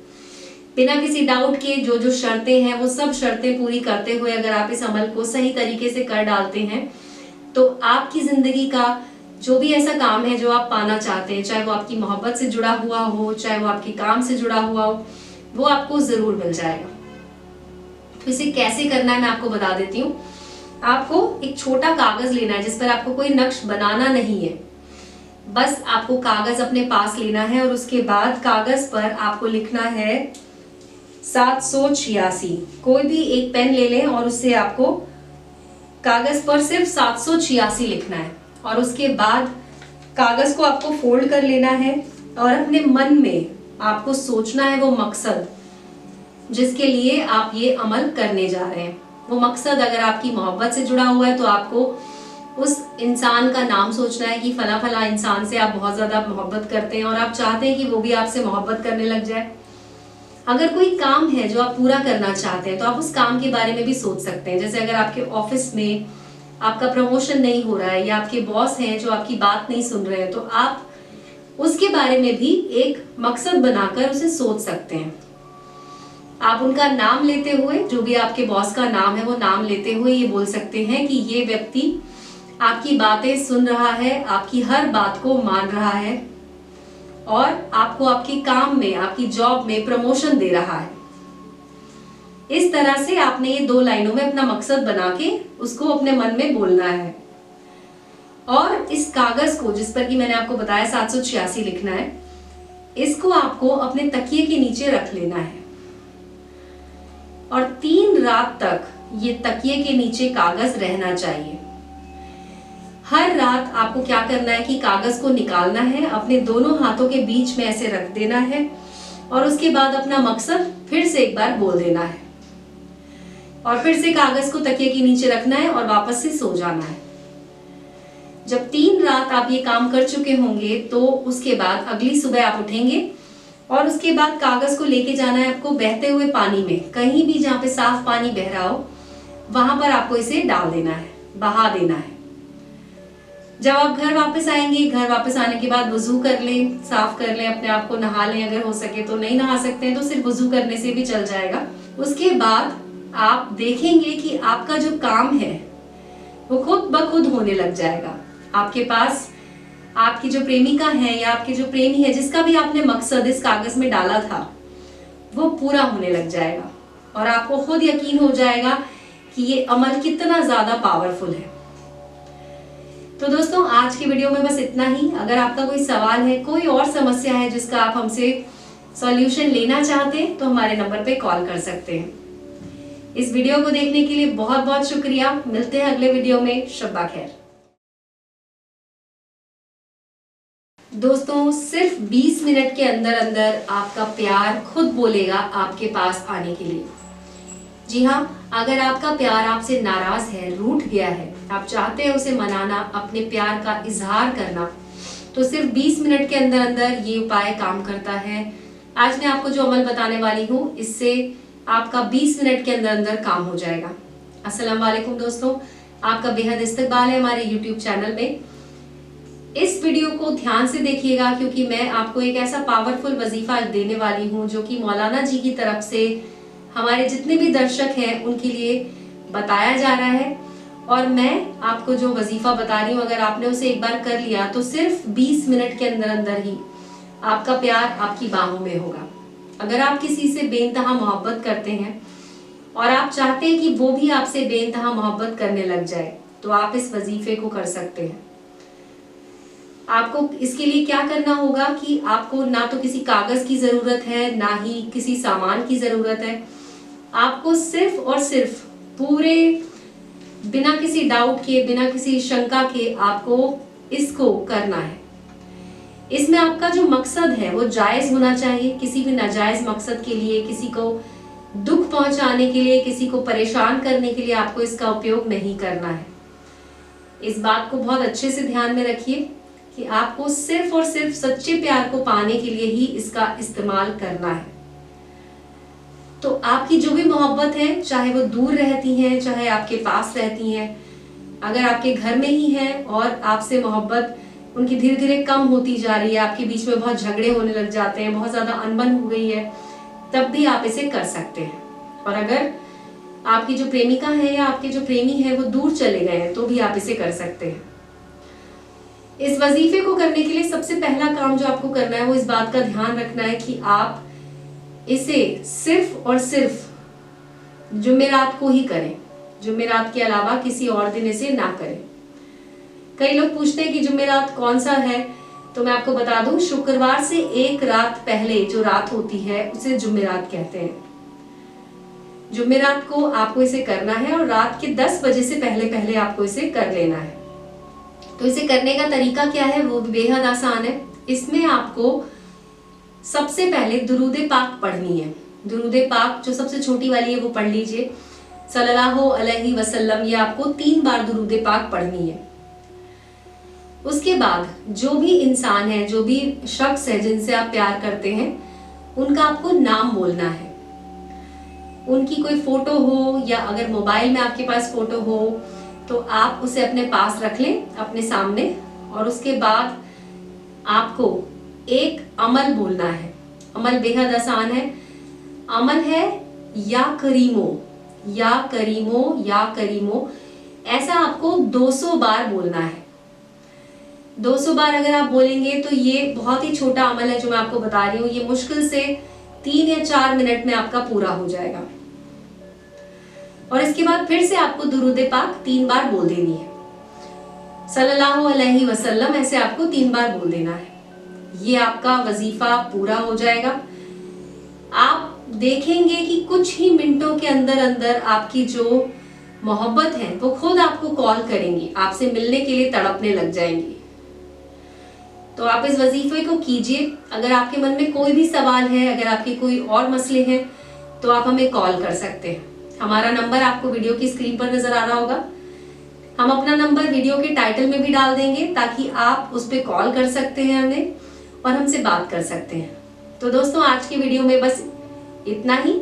बिना किसी डाउट के, जो जो शर्तें हैं वो सब शर्तें पूरी करते हुए अगर आप इस अमल को सही तरीके से कर डालते हैं तो आपकी जिंदगी का जो भी ऐसा काम है जो आप पाना चाहते हैं, चाहे वो आपकी मोहब्बत से जुड़ा हुआ हो, चाहे वो आपके काम से जुड़ा हुआ हो, वो आपको जरूर मिल जाएगा। तो इसे कैसे करना है मैं आपको बता देती हूँ। आपको एक छोटा कागज लेना है जिस पर आपको कोई नक्श बनाना नहीं है। बस आपको कागज अपने पास लेना है और उसके बाद कागज पर आपको लिखना है 786। कोई भी एक पेन ले लें और उससे आपको कागज पर सिर्फ 786 लिखना है। और उसके बाद कागज को आपको फोल्ड कर लेना है और अपने मन में आपको सोचना है वो मकसद जिसके लिए आप ये अमल करने जा रहे हैं। वो मकसद अगर आपकी मोहब्बत से जुड़ा हुआ है तो आपको उस इंसान का नाम सोचना है कि फला फला इंसान से आप बहुत ज्यादा मोहब्बत करते हैं और आप चाहते हैं कि वो भी आपसे मोहब्बत करने लग जाए। अगर कोई काम है जो आप पूरा करना चाहते हैं तो आप उस काम के बारे में भी सोच सकते हैं। जैसे अगर आपके ऑफिस में आपका प्रमोशन नहीं हो रहा है या आपके बॉस हैं जो आपकी बात नहीं सुन रहे हैं, तो आप उसके बारे में भी एक मकसद बनाकर उसे सोच सकते हैं। आप उनका नाम लेते हुए, जो भी आपके बॉस का नाम है वो नाम लेते हुए ये बोल सकते हैं कि ये व्यक्ति आपकी बातें सुन रहा है, आपकी हर बात को मान रहा है और आपको आपके काम में, आपकी जॉब में प्रमोशन दे रहा है। इस तरह से आपने ये 2 लाइनों में अपना मकसद बना के उसको अपने मन में बोलना है। और इस कागज को, जिस पर कि मैंने आपको बताया 786 लिखना है, इसको आपको अपने तकिए के नीचे रख लेना है और 3 रात तक ये तकिए के नीचे कागज रहना चाहिए। हर रात आपको क्या करना है कि कागज को निकालना है, अपने दोनों हाथों के बीच में ऐसे रख देना है और उसके बाद अपना मकसद फिर से एक बार बोल देना है और फिर से कागज को तकिए के नीचे रखना है और वापस से सो जाना है। जब 3 रात आप ये काम कर चुके होंगे तो उसके बाद अगली सुबह आप उठेंगे और उसके बाद कागज को लेके जाना है आपको बहते हुए पानी में। कहीं भी जहाँ पे साफ पानी बह रहा हो वहां पर आपको इसे डाल देना है, बहा देना है। जब आप घर वापस आएंगे, घर वापस आने के बाद वजू कर लें, साफ कर लें, अपने आप को नहा लें। अगर हो सके तो, नहीं नहा सकते हैं तो सिर्फ वजू करने से भी चल जाएगा। उसके बाद आप देखेंगे कि आपका जो काम है वो खुद ब खुद होने लग जाएगा। आपके पास आपकी जो प्रेमिका है या आपके जो प्रेमी है, जिसका भी आपने मकसद इस कागज में डाला था, वो पूरा होने लग जाएगा और आपको खुद यकीन हो जाएगा कि ये अमल कितना ज्यादा पावरफुल है। तो दोस्तों, आज की वीडियो में बस इतना ही। अगर आपका कोई सवाल है, कोई और समस्या है जिसका आप हमसे सॉल्यूशन लेना चाहते हैं तो हमारे नंबर पे कॉल कर सकते हैं। इस वीडियो को देखने के लिए बहुत बहुत शुक्रिया। मिलते हैं अगले वीडियो में। शब्बा खैर। दोस्तों, सिर्फ 20 मिनट के अंदर अंदर आपका प्यार खुद बोलेगा आपके पास आने के लिए। जी हाँ, अगर आपका प्यार आपसे नाराज है, रूठ गया है, आप चाहते हैं उसे मनाना, अपने प्यार का इजहार करना, तो सिर्फ 20 मिनट के अंदर अंदर ये उपाय काम करता है। आज मैं आपको जो अमल बताने वाली हूँ, इससे आपका 20 मिनट के अंदर अंदर काम हो जाएगा। अस्सलाम वालेकुम दोस्तों, आपका बेहद इस्तकबाल है हमारे YouTube चैनल में। इस वीडियो को ध्यान से देखिएगा क्योंकि मैं आपको एक ऐसा पावरफुल वजीफा देने वाली हूँ जो कि मौलाना जी की तरफ से हमारे जितने भी दर्शक हैं उनके लिए बताया जा रहा है। और मैं आपको जो वजीफा बता रही हूँ, अगर आपने उसे एक बार कर लिया तो सिर्फ 20 मिनट के अंदर अंदर ही आपका प्यार आपकी बाहों में होगा। अगर आप किसी से बेइंतहा मोहब्बत करते हैं और आप चाहते हैं कि वो भी आपसे बेइंतहा मोहब्बत करने लग जाए, तो आप इस वजीफे को कर सकते हैं। आपको इसके लिए क्या करना होगा कि आपको ना तो किसी कागज की जरूरत है, ना ही किसी सामान की जरूरत है। आपको सिर्फ और सिर्फ पूरे बिना किसी डाउट के, बिना किसी शंका के आपको इसको करना है। इसमें आपका जो मकसद है वो जायज होना चाहिए। किसी भी नाजायज मकसद के लिए, किसी को दुख पहुंचाने के लिए, किसी को परेशान करने के लिए आपको इसका उपयोग नहीं करना है। इस बात को बहुत अच्छे से ध्यान में रखिए कि आपको सिर्फ और सिर्फ सच्चे प्यार को पाने के लिए ही इसका इस्तेमाल करना है। तो आपकी जो भी मोहब्बत है, चाहे वो दूर रहती हैं, चाहे आपके पास रहती हैं, अगर आपके घर में ही है और आपसे मोहब्बत उनकी धीरे धीरे कम होती जा रही है, आपके बीच में बहुत झगड़े होने लग जाते हैं, बहुत ज्यादा अनबन हो गई है, तब भी आप इसे कर सकते हैं। और अगर आपकी जो प्रेमिका है या आपके जो प्रेमी है वो दूर चले गए हैं, तो भी आप इसे कर सकते हैं। इस वजीफे को करने के लिए सबसे पहला काम जो आपको करना है वो इस बात का ध्यान रखना है कि आप इसे सिर्फ और सिर्फ जुमेरात को ही करें। जुमेरात के अलावा किसी और दिन इसे ना करें। कई लोग पूछते हैं कि जुमेरात कौन सा है, तो मैं आपको बता दूं, शुक्रवार से एक रात पहले जो रात होती है उसे जुमेरात कहते हैं। जुमेरात को आपको इसे करना है और रात के 10 बजे से पहले पहले आपको इसे कर लेना है। तो इसे करने का तरीका क्या है वो बेहद आसान है। इसमें आपको सबसे पहले दुरूद पाक पढ़नी है। दुरूद पाक जो सबसे छोटी वाली है वो पढ़ लीजिए, सल्लल्लाहु अलैहि वसल्लम। ये आपको 3 बार दुरूद पाक पढ़नी है। उसके बाद जो भी इंसान है, जो भी शख्स है जिनसे आप प्यार करते हैं, उनका आपको नाम बोलना है। उनकी कोई फोटो हो या अगर मोबाइल में आपके पास फोटो हो तो आप उसे अपने पास रख लें, अपने सामने। और उसके बाद आपको एक अमल बोलना है। अमल बेहद आसान है। अमल है या करीमो, या करीमो, या करीमो। ऐसा आपको 200 बार बोलना है। 200 बार अगर आप बोलेंगे तो ये बहुत ही छोटा अमल है जो मैं आपको बता रही हूँ। ये मुश्किल से 3 या 4 मिनट में आपका पूरा हो जाएगा। और इसके बाद फिर से आपको दुरूद पाक 3 बार बोल देनी है। सल्लल्लाहु अलैहि वसल्लम ऐसे आपको 3 बार बोल देना है। ये आपका वजीफा पूरा हो जाएगा। आप देखेंगे कि कुछ ही मिनटों के अंदर अंदर आपकी जो मोहब्बत है वो खुद आपको कॉल करेंगी, आपसे मिलने के लिए तड़पने लग जाएंगी। तो आप इस वजीफे को कीजिए। अगर आपके मन में कोई भी सवाल है, अगर आपके कोई और मसले हैं, तो आप हमें कॉल कर सकते हैं। हमारा नंबर आपको वीडियो की स्क्रीन पर नजर आ रहा होगा। हम अपना नंबर वीडियो के टाइटल में भी डाल देंगे ताकि आप उस पर कॉल कर सकते हैं हमें और हमसे बात कर सकते हैं। तो दोस्तों, आज की वीडियो में बस इतना ही।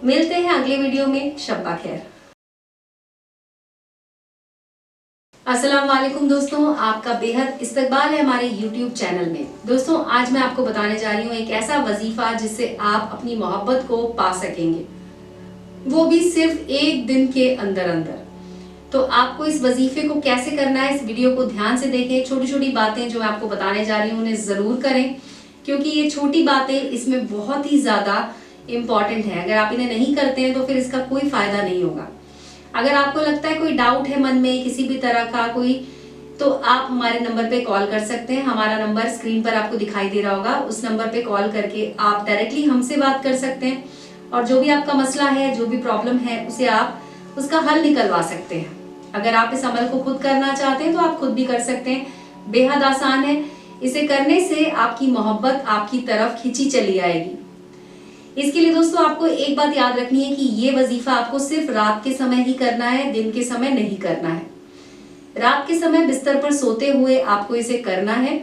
मिलते हैं अगले वीडियो में। शब्बा खैर। अस्सलाम वालेकुम दोस्तों, आपका बेहद इस्तकबाल है हमारे YouTube चैनल में। दोस्तों, आज मैं आपको बताने जा रही हूँ एक ऐसा वजीफा जिससे आप अपनी मोहब्बत को पा सकेंगे, वो भी सिर्फ एक दिन के अंदर अंदर। तो आपको इस वजीफे को कैसे करना है, इस वीडियो को ध्यान से देखें। छोटी छोटी बातें जो मैं आपको बताने जा रही हूँ उन्हें जरूर करें, क्योंकि ये छोटी बातें इसमें बहुत ही ज्यादा इम्पोर्टेंट है। अगर आप इन्हें नहीं करते हैं तो फिर इसका कोई फायदा नहीं होगा। अगर आपको लगता है कोई डाउट है मन में किसी भी तरह का कोई, तो आप हमारे नंबर पे कॉल कर सकते हैं। हमारा नंबर स्क्रीन पर आपको दिखाई दे रहा होगा। उस नंबर पे कॉल करके आप डायरेक्टली हमसे बात कर सकते हैं और जो भी आपका मसला है, जो भी प्रॉब्लम है, उसे आप उसका हल निकलवा सकते हैं। अगर आप इस अमल को खुद करना चाहते हैं तो आप खुद भी कर सकते हैं। बेहद आसान है। इसे करने से आपकी मोहब्बत आपकी तरफ खींची चली आएगी। इसके लिए दोस्तों आपको एक बात याद रखनी है कि ये वजीफा आपको सिर्फ रात के समय ही करना है, दिन के समय नहीं करना है। रात के समय बिस्तर पर सोते हुए आपको इसे करना है।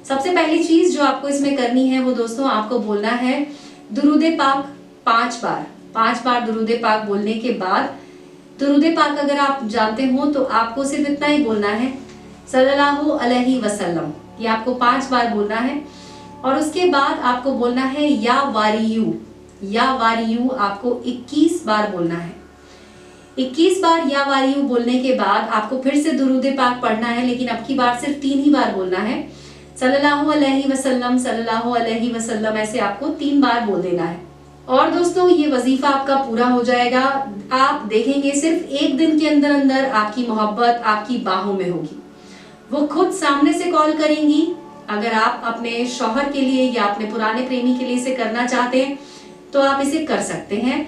सबसे पहली चीज जो आपको इसमें करनी है वो दोस्तों आपको बोलना है दुरूद पाक 5 बार। 5 बार दुरूद पाक बोलने के बाद, दुरूद पाक अगर आप जानते हो तो आपको सिर्फ इतना ही बोलना है, सल्लल्लाहु अलैहि वसल्लम। ये आपको 5 बार बोलना है। और उसके बाद आपको बोलना है या वारियू। या वारियू आपको 21 बार बोलना है। 21 बार या वारियू बोलने के बाद आपको फिर से दुरूद पाक पढ़ना है, लेकिन अब की बार सिर्फ 3 ही बार बोलना है, सल्लल्लाहु अलैहि वसल्लम, सल्लल्लाहु अलैहि वसल्लम। ऐसे आपको 3 बार बोल देना है। और दोस्तों, ये वजीफा आपका पूरा हो जाएगा। आप देखेंगे सिर्फ एक दिन के अंदर अंदर आपकी मोहब्बत आपकी बाहों में होगी। वो खुद सामने से कॉल करेंगी। अगर आप अपने शौहर के लिए या अपने पुराने प्रेमी के लिए इसे करना चाहते हैं तो आप इसे कर सकते हैं।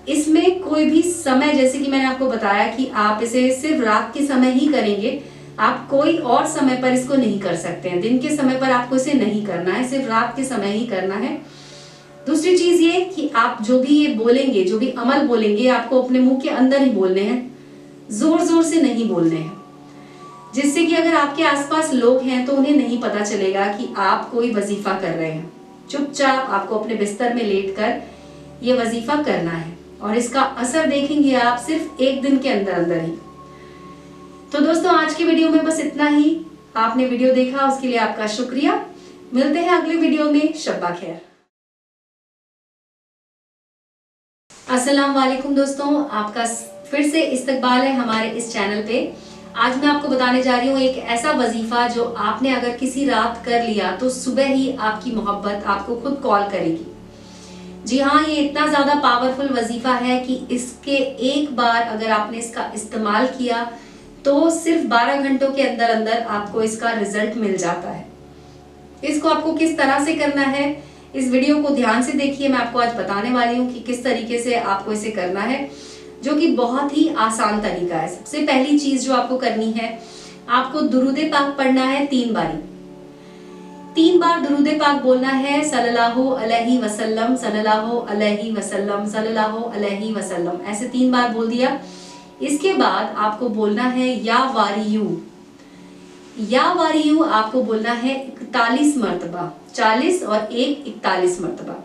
इसमें कोई भी समय, जैसे कि मैंने आपको बताया कि आप इसे सिर्फ रात के समय ही करेंगे, आप कोई और समय पर इसको नहीं कर सकते हैं। दिन के समय पर आपको इसे नहीं करना है, सिर्फ रात के समय ही करना है। दूसरी चीज ये कि आप जो भी ये बोलेंगे, जो भी अमल बोलेंगे, आपको अपने मुंह के अंदर ही बोलने हैं, जोर जोर से नहीं बोलने हैं, जिससे कि अगर आपके आसपास लोग हैं तो उन्हें नहीं पता चलेगा कि आप कोई वजीफा कर रहे हैं। चुपचाप आपको अपने बिस्तर में लेटकर ये वजीफा करना है और इसका असर देखेंगे आप सिर्फ एक दिन के अंदर अंदर ही। तो दोस्तों, आज की वीडियो में बस इतना ही। आपने वीडियो देखा उसके लिए आपका शुक्रिया। मिलते हैं अगले वीडियो में। शब्बा खैर। अस्सलाम वालेकुम दोस्तों, आपका फिर से इस्तकबाल है हमारे इस चैनल पे। आज मैं आपको बताने जा रही हूँ एक ऐसा वजीफा जो आपने अगर किसी रात कर लिया तो सुबह ही आपकी मोहब्बत आपको खुद कॉल करेगी। जी हाँ, ये इतना ज्यादा पावरफुल वजीफा है कि इसके एक बार अगर आपने इसका इस्तेमाल किया तो सिर्फ 12 घंटों के अंदर अंदर आपको इसका रिजल्ट मिल जाता है। इसको आपको किस तरह से करना है, इस वीडियो को ध्यान से देखिए। मैं आपको आज बताने वाली हूँ कि किस तरीके से आपको इसे करना है, जो कि बहुत ही आसान तरीका है। सबसे पहली चीज जो आपको करनी है, आपको दुरूद पाक पढ़ना है 3 बारी। 3 बार दुरूद पाक बोलना है, सल्लल्लाहु अलैहि वसल्लम, सल्लल्लाहु अलैहि वसल्लम, सल्लल्लाहु अलैहि वसल्लम, ऐसे 3 बार बोल दिया। इसके बाद आपको बोलना है या वारियू। या वारियू आपको बोलना है 41 मरतबा, 40 और 1 41 मरतबा।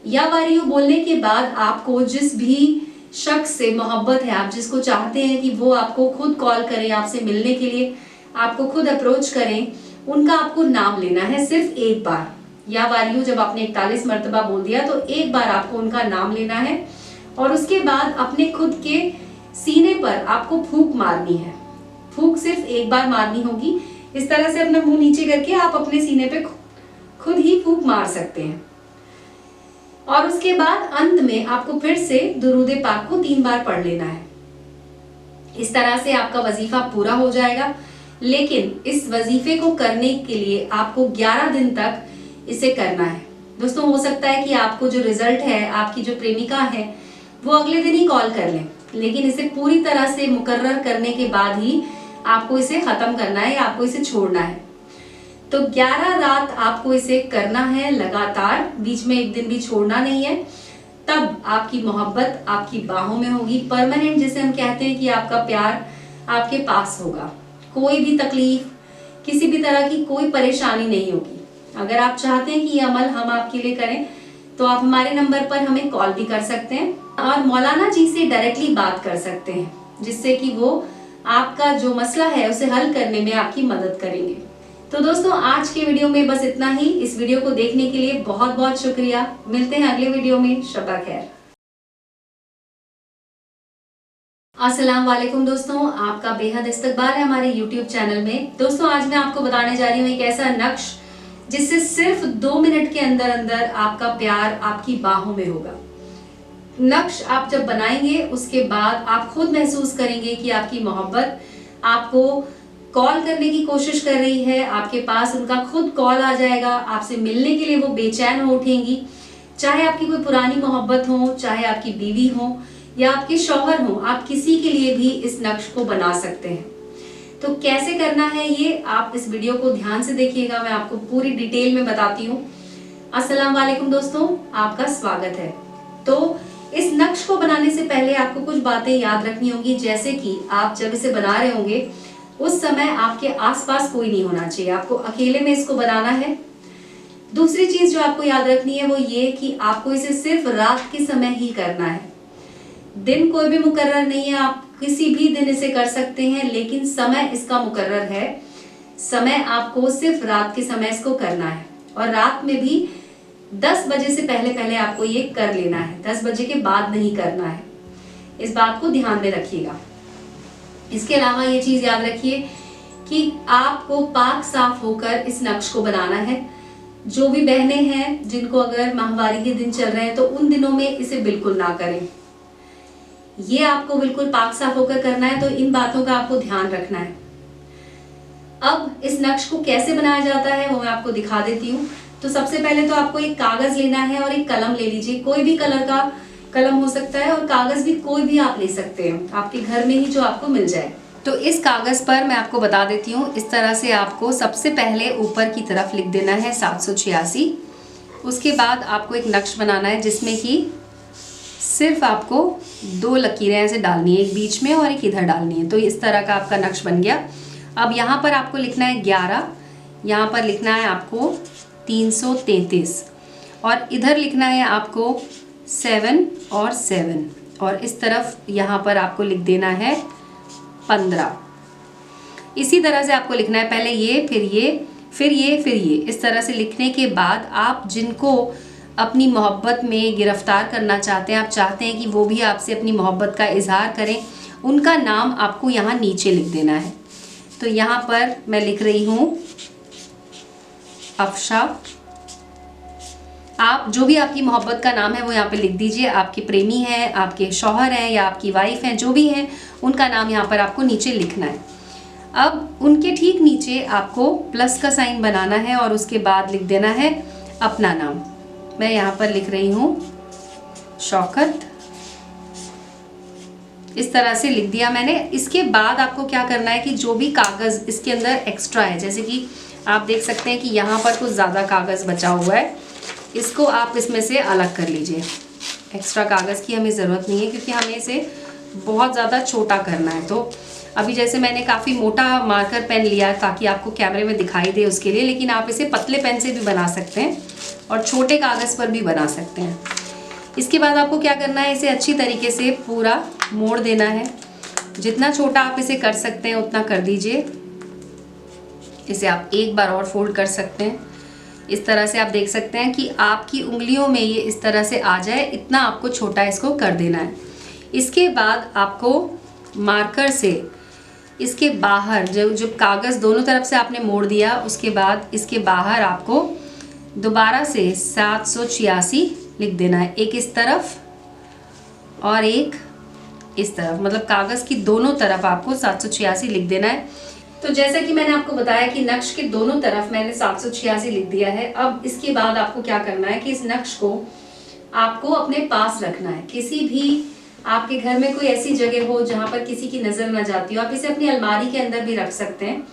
या वारियू बोलने के बाद आपको जिस भी शख्स से मोहब्बत है, आप जिसको चाहते हैं कि वो आपको खुद कॉल करें, आपसे मिलने के लिए आपको खुद अप्रोच करें, उनका आपको नाम लेना है सिर्फ एक बार। या वारियू जब आपने 41 मरतबा बोल दिया तो एक बार आपको उनका नाम लेना है और उसके बाद अपने खुद के सीने पर आपको फूंक मारनी है। फूंक सिर्फ एक बार मारनी होगी। इस तरह से अपना मुंह नीचे करके आप अपने सीने पे खुद ही फूंक मार सकते हैं और उसके बाद अंत में आपको फिर से दुरूद पाक को 3 बार पढ़ लेना है। इस तरह से आपका वजीफा पूरा हो जाएगा। लेकिन इस वजीफे को करने के लिए आपको 11 दिन तक इसे करना है। दोस्तों, हो सकता है कि आपको जो रिजल्ट है, आपकी जो प्रेमिका है वो अगले दिन ही कॉल कर लें, लेकिन इसे पूरी तरह से मुकर्रर करने के बाद ही आपको इसे खत्म करना है, आपको इसे छोड़ना है। तो 11 रात आपको इसे करना है लगातार, बीच में एक दिन भी छोड़ना नहीं है। तब आपकी मोहब्बत आपकी बाहों में होगी, परमानेंट जिसे हम कहते हैं कि आपका प्यार आपके पास होगा। कोई भी तकलीफ, किसी भी तरह की कोई परेशानी नहीं होगी। अगर आप चाहते हैं कि ये अमल हम आपके लिए करें तो आप हमारे नंबर पर हमें कॉल भी कर सकते हैं और मौलाना जी से डायरेक्टली बात कर सकते हैं, जिससे कि वो आपका जो मसला है उसे हल करने में आपकी मदद करेंगे। तो दोस्तों, आज के वीडियो में बस इतना ही। इस वीडियो को देखने के लिए बहुत बहुत शुक्रिया। मिलते हैं अगले वीडियो में। शब्बा खैर। अस्सलाम वालेकुम दोस्तों, आपका बेहद इस्तकबाल है हमारे YouTube चैनल में। दोस्तों, आज मैं आपको बताने जा रही हूँ एक ऐसा नक्श जिससे सिर्फ 2 मिनट के अंदर अंदर आपका प्यार आपकी बाहों में होगा। नक्श आप जब बनाएंगे उसके बाद आप खुद महसूस करेंगे कि आपकी मोहब्बत आपको कॉल करने की कोशिश कर रही है, आपके पास उनका खुद कॉल आ जाएगा, आपसे मिलने के लिए वो बेचैन हो उठेंगी। चाहे आपकी कोई पुरानी मोहब्बत हो, चाहे आपकी बीवी हो या आपके शौहर हो, आप किसी के लिए भी इस नक्श को बना सकते हैं। तो कैसे करना है ये आप इस वीडियो को ध्यान से देखिएगा, मैं आपको पूरी डिटेल में बताती हूँ। अस्सलाम वालेकुम दोस्तों, आपका स्वागत है। तो इस नक्श को बनाने से पहले आपको कुछ बातें याद रखनी होंगी, जैसे कि आप जब इसे बना रहे होंगे उस समय आपके आसपास कोई नहीं होना चाहिए, आपको अकेले में इसको बनाना है। दूसरी चीज जो आपको याद रखनी है वो ये कि आपको इसे सिर्फ रात के समय ही करना है। दिन कोई भी मुकर्रर नहीं है, आप किसी भी दिन इसे कर सकते हैं, लेकिन समय इसका मुकर्रर है। समय आपको सिर्फ रात के समय इसको करना है और रात में भी 10 बजे से पहले पहले आपको ये कर लेना है, 10 बजे के बाद नहीं करना है। इस बात को ध्यान में रखिएगा। इसके अलावा ये चीज याद रखिए कि आपको पाक साफ होकर इस नक्श को बनाना है। जो भी बहनें हैं जिनको अगर माहवारी के दिन चल रहे हैं तो उन दिनों में इसे बिल्कुल ना करें। ये आपको बिल्कुल पाक साफ होकर करना है, तो इन बातों का आपको ध्यान रखना है। अब इस नक्श को कैसे बनाया जाता है वो मैं आपको दिखा देती हूँ। तो सबसे पहले तो आपको एक कागज लेना है और एक कलम ले लीजिए। कोई भी कलर का कलम हो सकता है और कागज भी कोई भी आप ले सकते हैं, आपके घर में ही जो आपको मिल जाए। तो इस कागज पर मैं आपको बता देती हूँ, इस तरह से आपको सबसे पहले ऊपर की तरफ लिख देना है 786। उसके बाद आपको एक नक्श बनाना है जिसमें कि सिर्फ आपको 2 लकीरें ऐसे डालनी है, एक बीच में और एक इधर डालनी है। तो इस तरह का आपका नक्श बन गया। अब यहाँ पर आपको लिखना है 11, यहाँ पर लिखना है आपको 333 और इधर लिखना है आपको 7 और 7 और इस तरफ यहाँ पर आपको लिख देना है 15। इसी तरह से आपको लिखना है, पहले ये, फिर ये, फिर ये, फिर ये। इस तरह से लिखने के बाद आप जिनको अपनी मोहब्बत में गिरफ्तार करना चाहते हैं, आप चाहते हैं कि वो भी आपसे अपनी मोहब्बत का इजहार करें उनका नाम आपको यहाँ नीचे लिख देना है। तो यहाँ पर मैं लिख रही हूँ अफशा। आप जो भी आपकी मोहब्बत का नाम है वो यहाँ पे लिख दीजिए। आपके प्रेमी हैं, आपके शौहर हैं या आपकी वाइफ हैं, जो भी हैं उनका नाम यहाँ पर आपको नीचे लिखना है। अब उनके ठीक नीचे आपको प्लस का साइन बनाना है और उसके बाद लिख देना है अपना नाम। मैं यहाँ पर लिख रही हूँ शौकत। इस तरह से लिख दिया मैंने। इसके बाद आपको क्या करना है कि जो भी कागज़ इसके अंदर एक्स्ट्रा है, जैसे कि आप देख सकते हैं कि यहाँ पर कुछ ज़्यादा कागज़ बचा हुआ है, इसको आप इसमें से अलग कर लीजिए। एक्स्ट्रा कागज़ की हमें ज़रूरत नहीं है क्योंकि हमें इसे बहुत ज़्यादा छोटा करना है। तो अभी जैसे मैंने काफ़ी मोटा मार्कर पेन लिया ताकि आपको कैमरे में दिखाई दे उसके लिए, लेकिन आप इसे पतले पेन से भी बना सकते हैं और छोटे कागज़ पर भी बना सकते हैं। इसके बाद आपको क्या करना है, इसे अच्छी तरीके से पूरा मोड़ देना है। जितना छोटा आप इसे कर सकते हैं उतना कर दीजिए। इसे आप एक बार और फोल्ड कर सकते हैं। इस तरह से आप देख सकते हैं कि आपकी उंगलियों में ये इस तरह से आ जाए, इतना आपको छोटा इसको कर देना है। इसके बाद आपको मार्कर से इसके बाहर जो कागज़ दोनों तरफ से आपने मोड़ दिया, उसके बाद इसके बाहर आपको दोबारा से 786 लिख देना है। एक इस तरफ और एक इस तरफ, मतलब कागज़ की दोनों तरफ आपको 786 लिख देना है। तो जैसा कि मैंने आपको बताया कि नक्श के दोनों तरफ मैंने 786 लिख दिया है। अब इसके बाद आपको क्या करना है कि इस नक्श को आपको अपने पास रखना है। किसी भी आपके घर में कोई ऐसी जगह हो जहाँ पर किसी की नज़र ना जाती हो, आप इसे अपनी अलमारी के अंदर भी रख सकते हैं,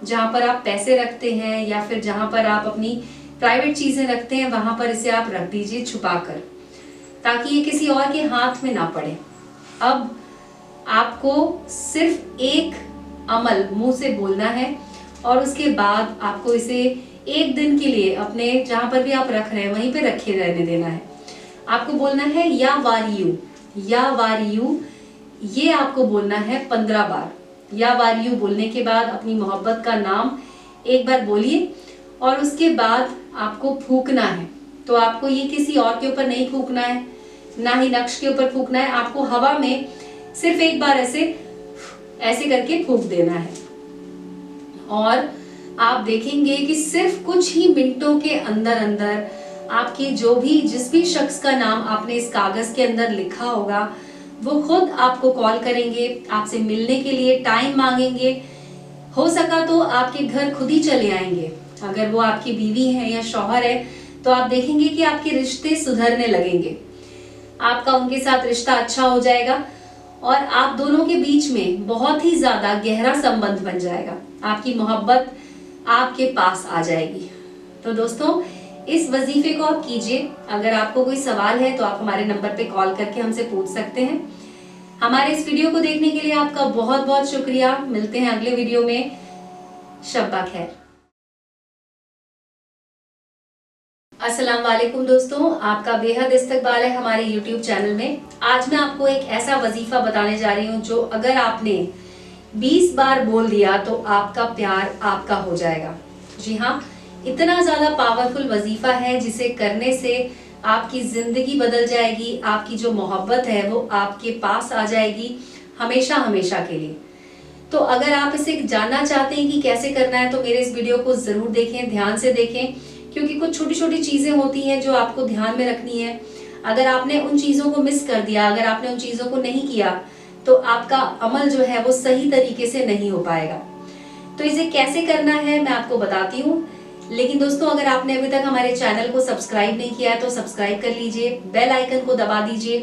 जहाँ पर आप पैसे रखते हैं या फिर जहाँ पर आप अपनी प्राइवेट चीज़ें रखते हैं, वहाँ पर इसे आप रख दीजिए छुपा कर, ताकि ये किसी और के हाथ में ना पड़े। अब आपको सिर्फ एक अमल मुंह से बोलना है और उसके बाद आपको इसे एक दिन के लिए अपने जहां पर भी आप रख रहे हैं वहीं पे रखे रहने देना है। आपको बोलना है या वारियू, या वारियू, ये आपको बोलना है 15 बार। या वारियू बोलने के बाद अपनी मोहब्बत का नाम एक बार बोलिए और उसके बाद आपको फूकना है। तो आपको ये किसी और के ऊपर नहीं फूकना है, ना ही नक्श के ऊपर फूकना है। आपको हवा में सिर्फ एक बार ऐसे करके फूंक देना है और आप देखेंगे कि सिर्फ कुछ ही मिनटों के अंदर अंदर आपके जिस भी शख्स का नाम आपने इस कागज के अंदर लिखा होगा वो खुद आपको कॉल करेंगे, आपसे मिलने के लिए टाइम मांगेंगे। हो सका तो आपके घर खुद ही चले आएंगे। अगर वो आपकी बीवी है या शौहर है तो आप देखेंगे कि आपके रिश्ते सुधरने लगेंगे, आपका उनके साथ रिश्ता अच्छा हो जाएगा और आप दोनों के बीच में बहुत ही ज्यादा गहरा संबंध बन जाएगा। आपकी मोहब्बत आपके पास आ जाएगी। तो दोस्तों, इस वजीफे को आप कीजिए। अगर आपको कोई सवाल है तो आप हमारे नंबर पे कॉल करके हमसे पूछ सकते हैं। हमारे इस वीडियो को देखने के लिए आपका बहुत बहुत शुक्रिया। मिलते हैं अगले वीडियो में। शब्बा खैर। अस्सलाम वालेकुम दोस्तों, आपका बेहद इस्तकबाल है हमारे YouTube चैनल में। आज मैं आपको एक ऐसा वजीफा बताने जा रही हूँ जो अगर आपने 20 बार बोल दिया तो आपका प्यार आपका हो जाएगा। जी हाँ, इतना ज्यादा पावरफुल वजीफा है जिसे करने से आपकी जिंदगी बदल जाएगी। आपकी जो मोहब्बत है वो आपके पास आ जाएगी हमेशा हमेशा के लिए। तो अगर आप इसे जानना चाहते हैं कि कैसे करना है तो मेरे इस वीडियो को जरूर देखें, ध्यान से देखें, क्योंकि कुछ छोटी छोटी चीजें होती हैं जो आपको ध्यान में रखनी है। अगर आपने उन चीजों को मिस कर दिया, अगर आपने उन चीजों को नहीं किया तो आपका अमल जो है वो सही तरीके से नहीं हो पाएगा। तो इसे कैसे करना है मैं आपको बताती हूँ। लेकिन दोस्तों, अगर आपने अभी तक हमारे चैनल को सब्सक्राइब नहीं किया है तो सब्सक्राइब कर लीजिए, बेल आइकन को दबा दीजिए,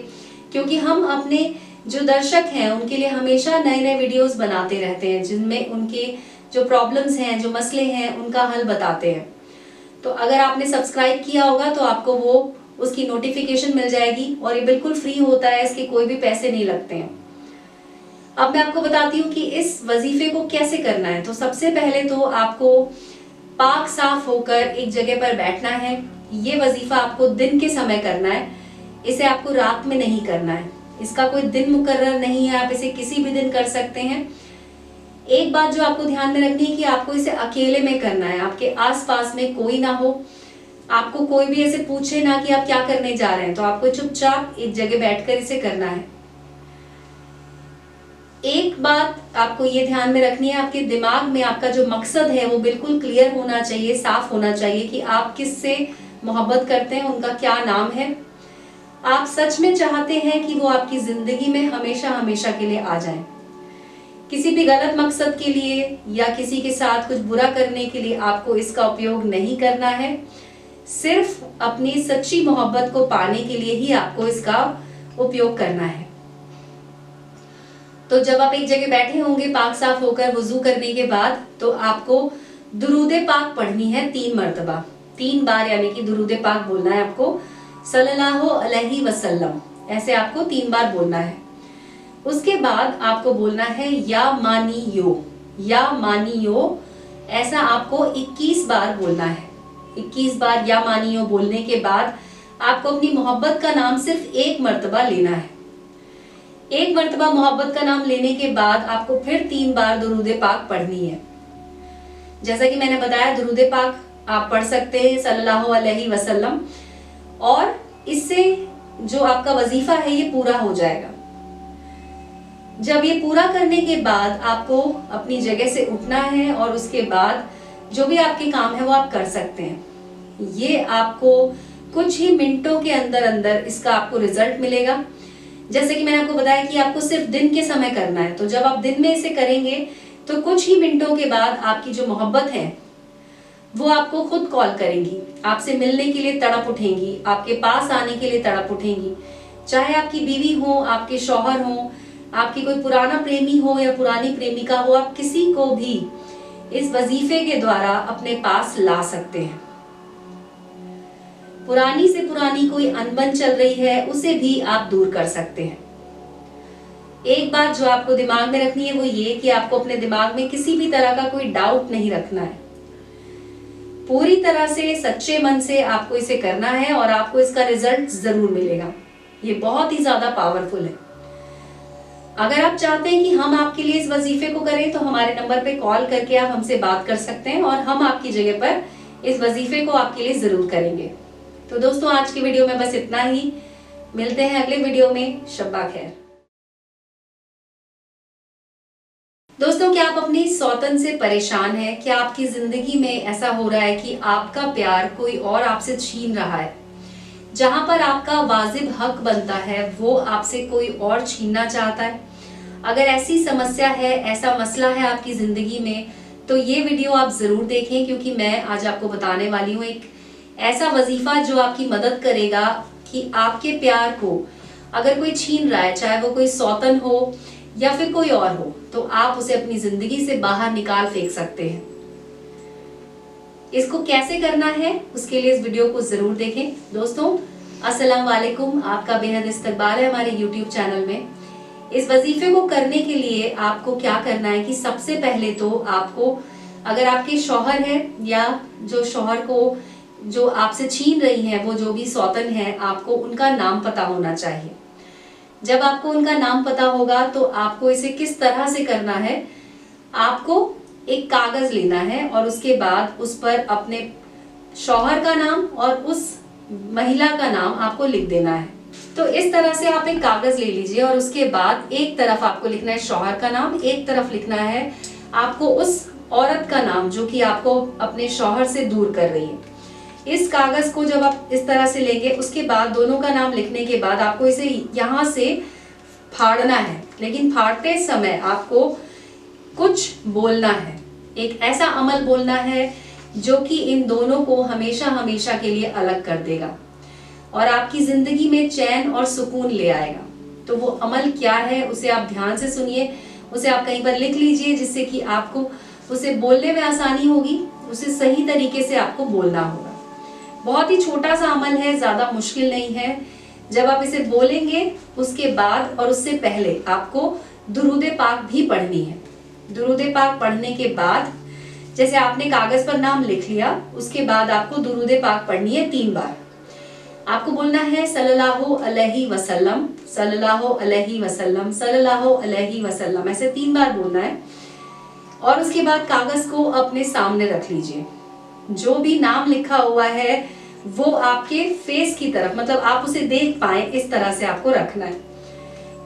क्योंकि हम अपने जो दर्शक हैं उनके लिए हमेशा नए नए वीडियोस बनाते रहते हैं जिनमें उनके जो प्रॉब्लम्स हैं, जो मसले हैं, उनका हल बताते हैं। तो अगर आपने सब्सक्राइब किया होगा तो आपको वो उसकी नोटिफिकेशन मिल जाएगी और ये बिल्कुल फ्री होता है, इसके कोई भी पैसे नहीं लगते हैं। अब मैं आपको बताती हूँ कि इस वजीफे को कैसे करना है। तो सबसे पहले तो आपको पाक साफ होकर एक जगह पर बैठना है। ये वजीफा आपको दिन के समय करना है, इसे आपको रात में नहीं करना है। इसका कोई दिन मुकर्रर नहीं है, आप इसे किसी भी दिन कर सकते हैं। एक बात जो आपको ध्यान में रखनी है कि आपको इसे अकेले में करना है, आपके आसपास में कोई ना हो, आपको कोई भी ऐसे पूछे ना कि आप क्या करने जा रहे हैं। तो आपको चुपचाप एक जगह बैठकर इसे करना है। एक बात आपको ये ध्यान में रखनी है, आपके दिमाग में आपका जो मकसद है वो बिल्कुल क्लियर होना चाहिए, साफ होना चाहिए कि आप किससे मोहब्बत करते हैं, उनका क्या नाम है। आप सच में चाहते हैं कि वो आपकी जिंदगी में हमेशा हमेशा के लिए आ जाएं। किसी भी गलत मकसद के लिए या किसी के साथ कुछ बुरा करने के लिए आपको इसका उपयोग नहीं करना है। सिर्फ अपनी सच्ची मोहब्बत को पाने के लिए ही आपको इसका उपयोग करना है। तो जब आप एक जगह बैठे होंगे पाक साफ होकर वुजू करने के बाद, तो आपको दुरूदे पाक पढ़नी है 3 मर्तबा, 3 बार, यानी कि दुरूदे पाक बोलना है आपको सल्लल्लाहु अलैहि वसल्लम, ऐसे आपको 3 बार बोलना है। उसके बाद आपको बोलना है या मानियो, या मानियो, ऐसा आपको 21 बार बोलना है। 21 बार या मानियो बोलने के बाद आपको अपनी मोहब्बत का नाम सिर्फ 1 मर्तबा लेना है। 1 मर्तबा मोहब्बत का नाम लेने के बाद आपको फिर 3 बार दुरूदे पाक पढ़नी है। जैसा कि मैंने बताया, दुरूदे पाक आप पढ़ सकते हैं सल्लल्लाहु अलैहि वसल्लम, और इससे जो आपका वजीफा है ये पूरा हो जाएगा। जब ये पूरा करने के बाद आपको अपनी जगह से उठना है और उसके बाद जो भी आपके काम है वो आप कर सकते हैं। ये आपको कुछ ही मिनटों के अंदर अंदर इसका आपको रिजल्ट मिलेगा। जैसे कि मैंने आपको बताया कि आपको सिर्फ दिन के समय करना है, तो जब आप दिन में इसे करेंगे तो कुछ ही मिनटों के बाद आपकी जो मोहब्बत है वो आपको खुद कॉल करेंगी, आपसे मिलने के लिए तड़प उठेंगी, आपके पास आने के लिए तड़प उठेंगी। चाहे आपकी बीवी हो, आपके शौहर हो, आपकी कोई पुराना प्रेमी हो या पुरानी प्रेमिका हो, आप किसी को भी इस वजीफे के द्वारा अपने पास ला सकते हैं। पुरानी से पुरानी कोई अनबन चल रही है उसे भी आप दूर कर सकते हैं। एक बात जो आपको दिमाग में रखनी है वो ये कि आपको अपने दिमाग में किसी भी तरह का कोई डाउट नहीं रखना है। पूरी तरह से सच्चे मन से आपको इसे करना है और आपको इसका रिजल्ट जरूर मिलेगा। ये बहुत ही ज्यादा पावरफुल है। अगर आप चाहते हैं कि हम आपके लिए इस वजीफे को करें तो हमारे नंबर पे कॉल करके आप हमसे बात कर सकते हैं और हम आपकी जगह पर इस वजीफे को आपके लिए जरूर करेंगे। तो दोस्तों, आज की वीडियो में बस इतना ही। मिलते हैं अगले वीडियो में। शब्बा खैर। दोस्तों, क्या आप अपनी सौतन से परेशान हैं? क्या आपकी जिंदगी में ऐसा हो रहा है कि आपका प्यार कोई और आपसे छीन रहा है? जहां पर आपका वाजिब हक बनता है वो आपसे कोई और छीनना चाहता है। अगर ऐसी समस्या है, ऐसा मसला है आपकी जिंदगी में, तो ये वीडियो आप जरूर देखें, क्योंकि मैं आज आपको बताने वाली हूँ एक ऐसा वजीफा जो आपकी मदद करेगा कि आपके प्यार को अगर कोई छीन रहा है, चाहे वो कोई सौतन हो या फिर कोई और हो, तो आप उसे अपनी जिंदगी से बाहर निकाल फेंक सकते हैं। इसको कैसे करना है उसके लिए इस वीडियो को जरूर देखें। दोस्तों, अस्सलाम वालेकुम, आपका बेहद इस्तकबाल है हमारे YouTube चैनल में। इस वजीफे को करने के लिए आपको क्या करना है कि सबसे पहले तो आपको, अगर आपके शौहर है या जो शौहर को जो आपसे छीन रही है, वो जो भी सौतन है, आपको उनका नाम पता होना चाहिए। जब आपको उनका नाम पता होगा तो आपको इसे किस तरह से करना है, आपको एक कागज लेना है और उसके बाद उस पर अपने शौहर का नाम और उस महिला का नाम आपको लिख देना है। तो इस तरह से आप एक कागज ले लीजिए और उसके बाद एक तरफ आपको लिखना है शौहर का नाम, एक तरफ लिखना है आपको उस औरत का नाम जो कि आपको अपने शौहर से दूर कर रही है। इस कागज को जब आप इस तरह से लेंगे, उसके बाद दोनों का नाम लिखने के बाद आपको इसे यहाँ से फाड़ना है, लेकिन फाड़ते समय आपको कुछ बोलना है, एक ऐसा अमल बोलना है जो कि इन दोनों को हमेशा हमेशा के लिए अलग कर देगा और आपकी जिंदगी में चैन और सुकून ले आएगा। तो वो अमल क्या है उसे आप ध्यान से सुनिए, उसे आप कहीं पर लिख लीजिए जिससे कि आपको उसे बोलने में आसानी होगी, उसे सही तरीके से आपको बोलना होगा। बहुत ही छोटा सा अमल है, ज्यादा मुश्किल नहीं है। जब आप इसे बोलेंगे उसके बाद और उससे पहले आपको दुरूदे पाक भी पढ़नी है। दुरूदे पाक पढ़ने के बाद, जैसे आपने कागज पर नाम लिख लिया, उसके बाद आपको दुरूदे पाक पढ़नी है 3 बार। आपको बोलना है सल्लल्लाहु अलैहि वसल्लम, सल्लल्लाहु अलैहि वसल्लम, सल्लल्लाहु अलैहि वसल्लम, ऐसे 3 बार बोलना है। और उसके बाद कागज को अपने सामने रख लीजिए। जो भी नाम लिखा हुआ है वो आपके फेस की तरफ, मतलब आप उसे देख पाए, इस तरह से आपको रखना है।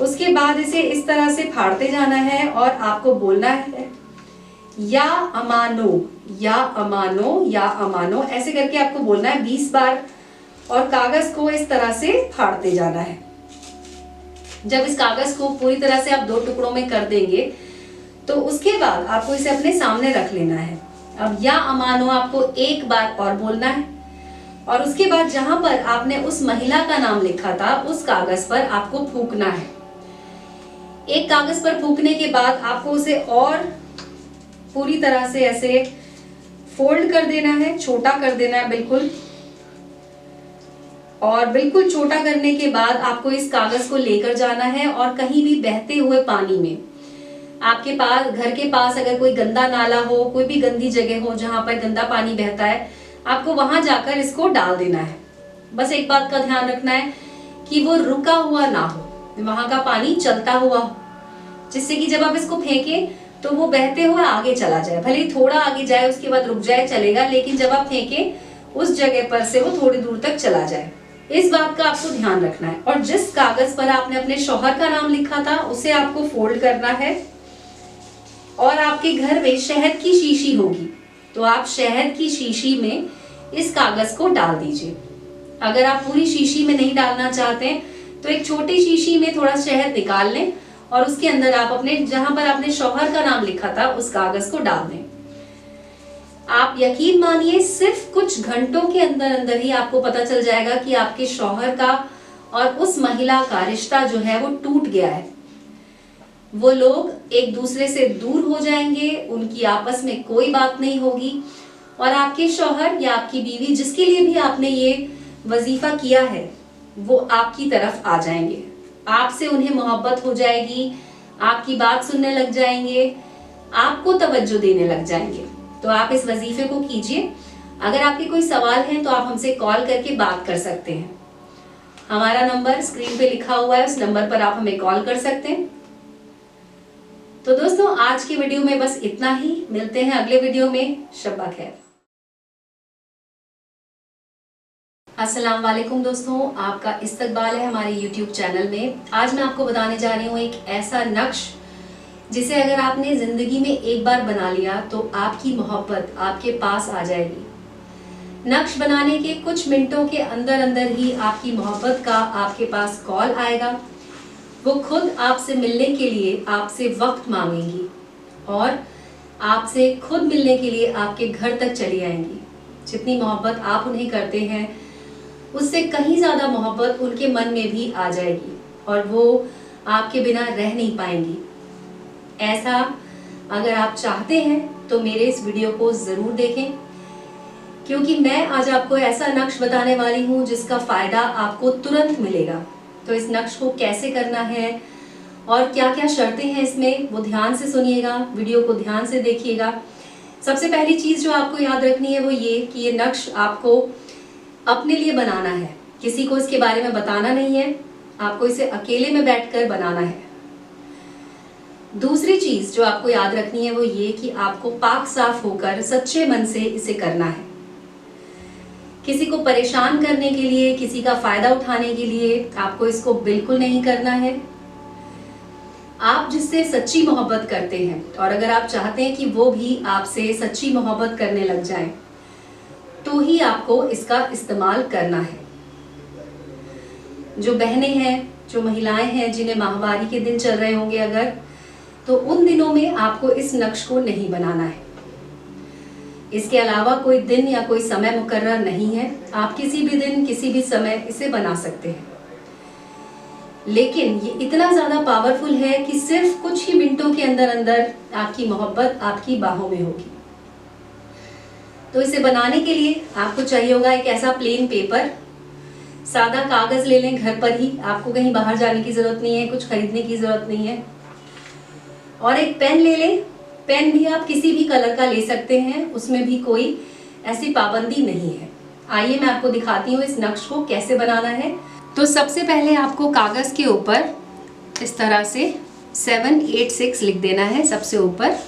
उसके बाद इसे इस तरह से फाड़ते जाना है और आपको बोलना है या अमानो या अमानो या अमानो, ऐसे करके आपको बोलना है 20 बार और कागज को इस तरह से फाड़ते जाना है। जब इस कागज को पूरी तरह से आप 2 टुकड़ों में कर देंगे तो उसके बाद आपको इसे अपने सामने रख लेना है। अब या अमानो आपको 1 बार और बोलना है और उसके बाद जहां पर आपने उस महिला का नाम लिखा था उस कागज पर आपको फूंकना है। एक कागज पर फूंकने के बाद आपको उसे और पूरी तरह से ऐसे फोल्ड कर देना है, छोटा कर देना है बिल्कुल। और बिल्कुल छोटा करने के बाद आपको इस कागज को लेकर जाना है और कहीं भी बहते हुए पानी में, आपके पास घर के पास अगर कोई गंदा नाला हो, कोई भी गंदी जगह हो जहां पर गंदा पानी बहता है, आपको वहां जाकर इसको डाल देना है। बस एक बात का ध्यान रखना है कि वो रुका हुआ ना हो, वहां का पानी चलता हुआ हो, जिससे कि जब आप इसको फेंके तो वो बहते हुए आगे चला जाए। भले ही थोड़ा आगे जाए उसके बाद रुक जाए चलेगा, लेकिन जब आप फेंके उस जगह पर से वो थोड़ी दूर तक चला जाए। इस बात का आपको ध्यान रखना है। और जिस कागज पर आपने अपने शौहर का नाम लिखा था उसे आपको फोल्ड करना है और आपके घर में शहद की शीशी होगी तो आप शहद की शीशी में इस कागज को डाल दीजिए। अगर आप पूरी शीशी में नहीं डालना चाहते हैं तो एक छोटी शीशी में थोड़ा शहद निकाल लें और उसके अंदर आप अपने जहां पर आपने शौहर का नाम लिखा था उस कागज को डाल दें। आप यकीन मानिए सिर्फ कुछ घंटों के अंदर अंदर ही आपको पता चल जाएगा कि आपके शौहर का और उस महिला का रिश्ता जो है वो टूट गया है। वो लोग एक दूसरे से दूर हो जाएंगे, उनकी आपस में कोई बात नहीं होगी और आपके शौहर या आपकी बीवी जिसके लिए भी आपने ये वजीफा किया है वो आपकी तरफ आ जाएंगे, आपसे उन्हें मोहब्बत हो जाएगी, आपकी बात सुनने लग जाएंगे, आपको तवज्जो देने लग जाएंगे। तो आप इस वजीफे को कीजिए। अगर आपके कोई सवाल हैं तो आप हमसे कॉल करके बात कर सकते हैं। हमारा नंबर स्क्रीन पे लिखा हुआ है, उस नंबर पर आप हमें कॉल कर सकते हैं। तो दोस्तों आज की वीडियो में बस इतना ही, मिलते हैं अगले वीडियो में। शब्बा खैर। अस्सलाम वालेकुम दोस्तों, आपका इस्तकबाल है हमारे YouTube चैनल में। आज मैं आपको बताने जा रही हूँ एक ऐसा नक्श जिसे अगर आपने जिंदगी में एक बार बना लिया तो आपकी मोहब्बत आपके पास आ जाएगी। नक्श बनाने के कुछ मिनटों के अंदर अंदर ही आपकी मोहब्बत का आपके पास कॉल आएगा। वो खुद आपसे मिलने के लिए आपसे वक्त मांगेंगी और आपसे खुद मिलने के लिए आपके घर तक चली आएंगी। जितनी मोहब्बत आप उन्हें करते हैं उससे कहीं ज्यादा मोहब्बत उनके मन में भी आ जाएगी और वो आपके बिना रह नहीं पाएंगी। ऐसा अगर आप चाहते हैं तो मेरे इस वीडियो को जरूर देखें, क्योंकि मैं आज आपको ऐसा नक्श बताने वाली हूँ जिसका फायदा आपको तुरंत मिलेगा। तो इस नक्श को कैसे करना है और क्या क्या शर्तें हैं इसमें, वो ध्यान से सुनिएगा, वीडियो को ध्यान से देखिएगा। सबसे पहली चीज जो आपको याद रखनी है वो ये कि ये नक्श आपको अपने लिए बनाना है, किसी को इसके बारे में बताना नहीं है, आपको इसे अकेले में बैठकर बनाना है। दूसरी चीज जो आपको याद रखनी है वो ये कि आपको पाक साफ होकर सच्चे मन से इसे करना है। किसी को परेशान करने के लिए, किसी का फायदा उठाने के लिए आपको इसको बिल्कुल नहीं करना है। आप जिससे सच्ची मोहब्बत करते हैं और अगर आप चाहते हैं कि वो भी आपसे सच्ची मोहब्बत करने लग जाए तो ही आपको इसका इस्तेमाल करना है। जो बहनें हैं, जो महिलाएं हैं जिन्हें माहवारी के दिन चल रहे होंगे अगर, तो उन दिनों में आपको इस नक्श को नहीं बनाना है। इसके अलावा कोई दिन या कोई समय मुकर्रर नहीं है, आप किसी भी दिन किसी भी समय इसे बना सकते हैं। लेकिन ये इतना ज्यादा पावरफुल है कि सिर्फ कुछ ही मिनटों के अंदर अंदर आपकी मोहब्बत आपकी बाहों में होगी। तो इसे बनाने के लिए आपको चाहिए होगा एक ऐसा प्लेन पेपर, सादा कागज ले लें घर पर ही, आपको कहीं बाहर जाने की जरूरत नहीं है, कुछ खरीदने की जरूरत नहीं है। और एक पेन ले लें, पेन भी आप किसी भी कलर का ले सकते हैं, उसमें भी कोई ऐसी पाबंदी नहीं है। आइए मैं आपको दिखाती हूँ इस नक्श को कैसे बनाना है। तो सबसे पहले आपको कागज के ऊपर इस तरह से 786 लिख देना है सबसे ऊपर।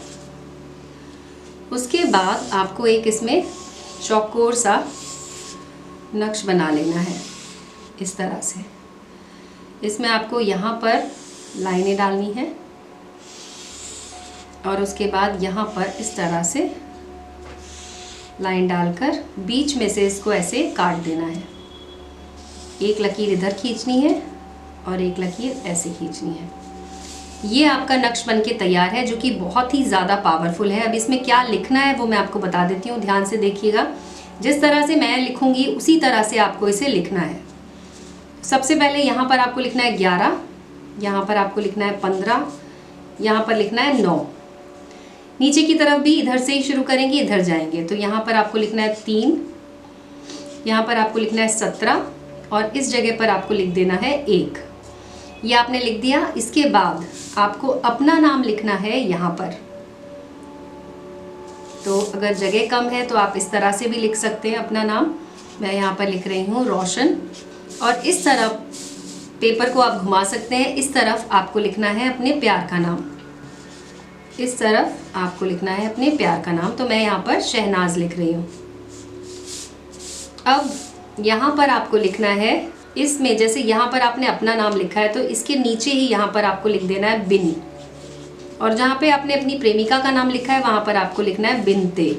उसके बाद आपको एक इसमें चौकोर सा नक्श बना लेना है इस तरह से। इसमें आपको यहाँ पर लाइनें डालनी है और उसके बाद यहाँ पर इस तरह से लाइन डालकर बीच में से इसको ऐसे काट देना है। एक लकीर इधर खींचनी है और एक लकीर ऐसे खींचनी है। ये आपका नक्श बनके तैयार है, जो कि बहुत ही ज़्यादा पावरफुल है। अब इसमें क्या लिखना है वो मैं आपको बता देती हूँ, ध्यान से देखिएगा। जिस तरह से मैं लिखूंगी उसी तरह से आपको इसे लिखना है। सबसे पहले यहाँ पर आपको लिखना है 11, यहाँ पर आपको लिखना है 15, यहाँ पर लिखना है 9। नीचे की तरफ भी इधर से ही शुरू करेंगे, इधर जाएंगे तो यहाँ पर आपको लिखना है 3, यहाँ पर आपको लिखना है 17 और इस जगह पर आपको लिख देना है 1। ये आपने लिख दिया। इसके बाद आपको अपना नाम लिखना है यहाँ पर। तो अगर जगह कम है तो आप इस तरह से भी लिख सकते हैं अपना नाम। मैं यहाँ पर लिख रही हूँ रोशन, और इस तरफ पेपर को आप घुमा सकते हैं। इस तरफ आपको लिखना है अपने प्यार का नाम, इस तरफ आपको लिखना है अपने प्यार का नाम। तो मैं यहाँ पर शहनाज लिख रही हूँ। अब यहाँ पर आपको लिखना है, इसमें जैसे यहाँ पर आपने अपना नाम लिखा है तो इसके नीचे ही यहाँ पर आपको लिख देना है बिन, और जहाँ पे आपने अपनी प्रेमिका का नाम लिखा है वहाँ पर आपको लिखना है बिनते।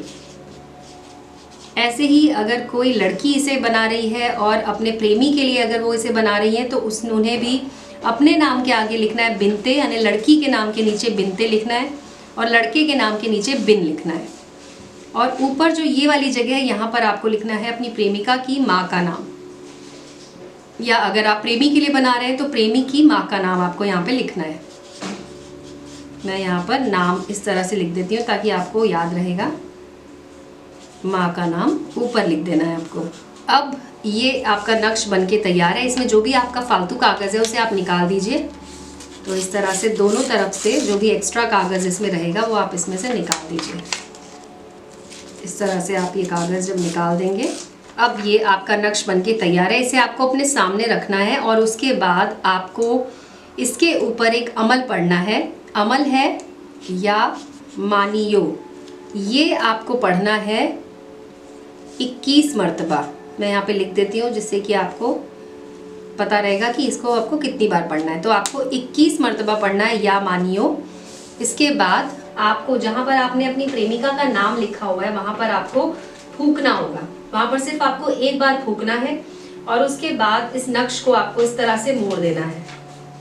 ऐसे ही अगर कोई लड़की इसे बना रही है और अपने प्रेमी के लिए अगर वो इसे बना रही है तो उन्हें भी अपने नाम के आगे लिखना है बिनते, यानी लड़की के नाम के नीचे बिनते लिखना है और लड़के के नाम के नीचे बिन लिखना है। और ऊपर जो ये वाली जगह है यहाँ पर आपको लिखना है अपनी प्रेमिका की माँ का नाम, या अगर आप प्रेमी के लिए बना रहे हैं तो प्रेमी की माँ का नाम आपको यहाँ पे लिखना है। मैं यहाँ पर नाम इस तरह से लिख देती हूँ ताकि आपको याद रहेगा। माँ का नाम ऊपर लिख देना है आपको। अब ये आपका नक्श बनके तैयार है। इसमें जो भी आपका फालतू कागज़ है उसे आप निकाल दीजिए। तो इस तरह से दोनों तरफ से जो भी एक्स्ट्रा कागज़ इसमें रहेगा वो आप इसमें से निकाल दीजिए। इस तरह से आप ये कागज़ जब निकाल देंगे, अब ये आपका नक्श बनके तैयार है। इसे आपको अपने सामने रखना है और उसके बाद आपको इसके ऊपर एक अमल पढ़ना है। अमल है या मानियो, ये आपको पढ़ना है 21 मरतबा। मैं यहाँ पे लिख देती हूँ जिससे कि आपको पता रहेगा कि इसको आपको कितनी बार पढ़ना है। तो आपको 21 मरतबा पढ़ना है या मानियो। इसके बाद आपको जहाँ पर आपने अपनी प्रेमिका का नाम लिखा हुआ है वहाँ पर आपको फूकना होगा। वहाँ पर सिर्फ आपको एक बार फूकना है और उसके बाद इस नक्श को आपको इस तरह से मोड़ देना है।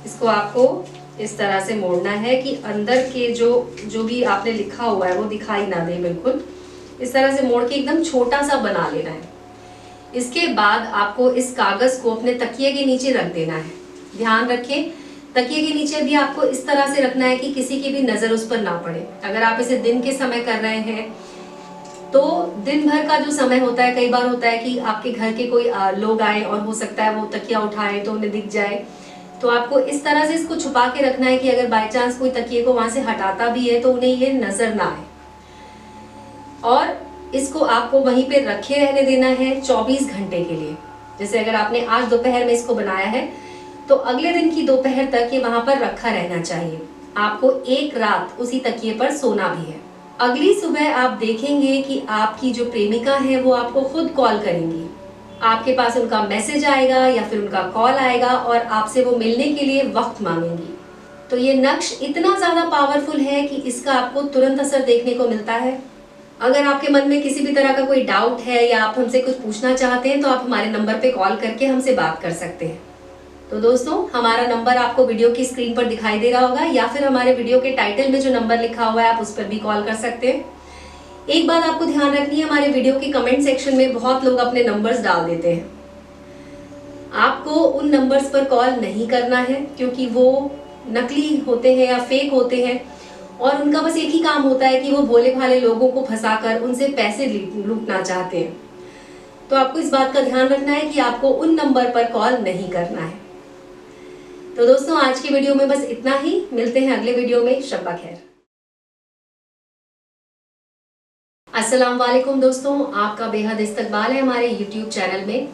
इसको आपको इस तरह से मोड़ना है कि अंदर के जो भी आपने लिखा हुआ है वो दिखाई ना दे। बिल्कुल इस तरह से मोड़ के एकदम छोटा सा बना लेना है। इसके बाद आपको इस कागज को अपने तकिए के नीचे रख देना है। ध्यान रखें, तकिए के नीचे भी आपको इस तरह से रखना है कि किसी की भी नजर उस पर ना पड़े। अगर आप इसे दिन के समय कर रहे हैं तो दिन भर का जो समय होता है, कई बार होता है कि आपके घर के कोई लोग आए और हो सकता है वो तकिया उठाए तो उन्हें दिख जाए। तो आपको इस तरह से इसको छुपा के रखना है कि अगर बाय चांस कोई तकिए को वहां से हटाता भी है तो उन्हें ये नजर ना आए। और इसको आपको वहीं पे रखे रहने देना है 24 घंटे के लिए। जैसे अगर आपने आज दोपहर में इसको बनाया है तो अगले दिन की दोपहर तक ये वहां पर रखा रहना चाहिए। आपको एक रात उसी तकिए पर सोना भी है। अगली सुबह आप देखेंगे कि आपकी जो प्रेमिका है वो आपको खुद कॉल करेंगी। आपके पास उनका मैसेज आएगा या फिर उनका कॉल आएगा और आपसे वो मिलने के लिए वक्त मांगेंगी। तो ये नक्श इतना ज्यादा पावरफुल है कि इसका आपको तुरंत असर देखने को मिलता है। अगर आपके मन में किसी भी तरह का कोई डाउट है या आप हमसे कुछ पूछना चाहते हैं तो आप हमारे नंबर पे कॉल करके हमसे बात कर सकते हैं। तो दोस्तों, हमारा नंबर आपको वीडियो की स्क्रीन पर दिखाई दे रहा होगा या फिर हमारे वीडियो के टाइटल में जो नंबर लिखा हुआ है आप उस पर भी कॉल कर सकते हैं। एक बात आपको ध्यान रखनी है, हमारे वीडियो के कमेंट सेक्शन में बहुत लोग अपने नंबर्स डाल देते हैं। आपको उन नंबर्स पर कॉल नहीं करना है क्योंकि वो नकली होते हैं या फेक होते हैं और उनका बस एक ही काम होता है कि वो भोले भाले लोगों को फंसाकर उनसे पैसे लूटना चाहते हैं। तो आपको इस बात का ध्यान रखना है कि आपको उन नंबर पर कॉल नहीं करना है। तो दोस्तों, आज की वीडियो में बस इतना ही। मिलते हैं अगले वीडियो में। शब्बा खैर। अस्सलाम वालेकुम दोस्तों, आपका बेहद इस्तकबाल है हमारे YouTube चैनल में।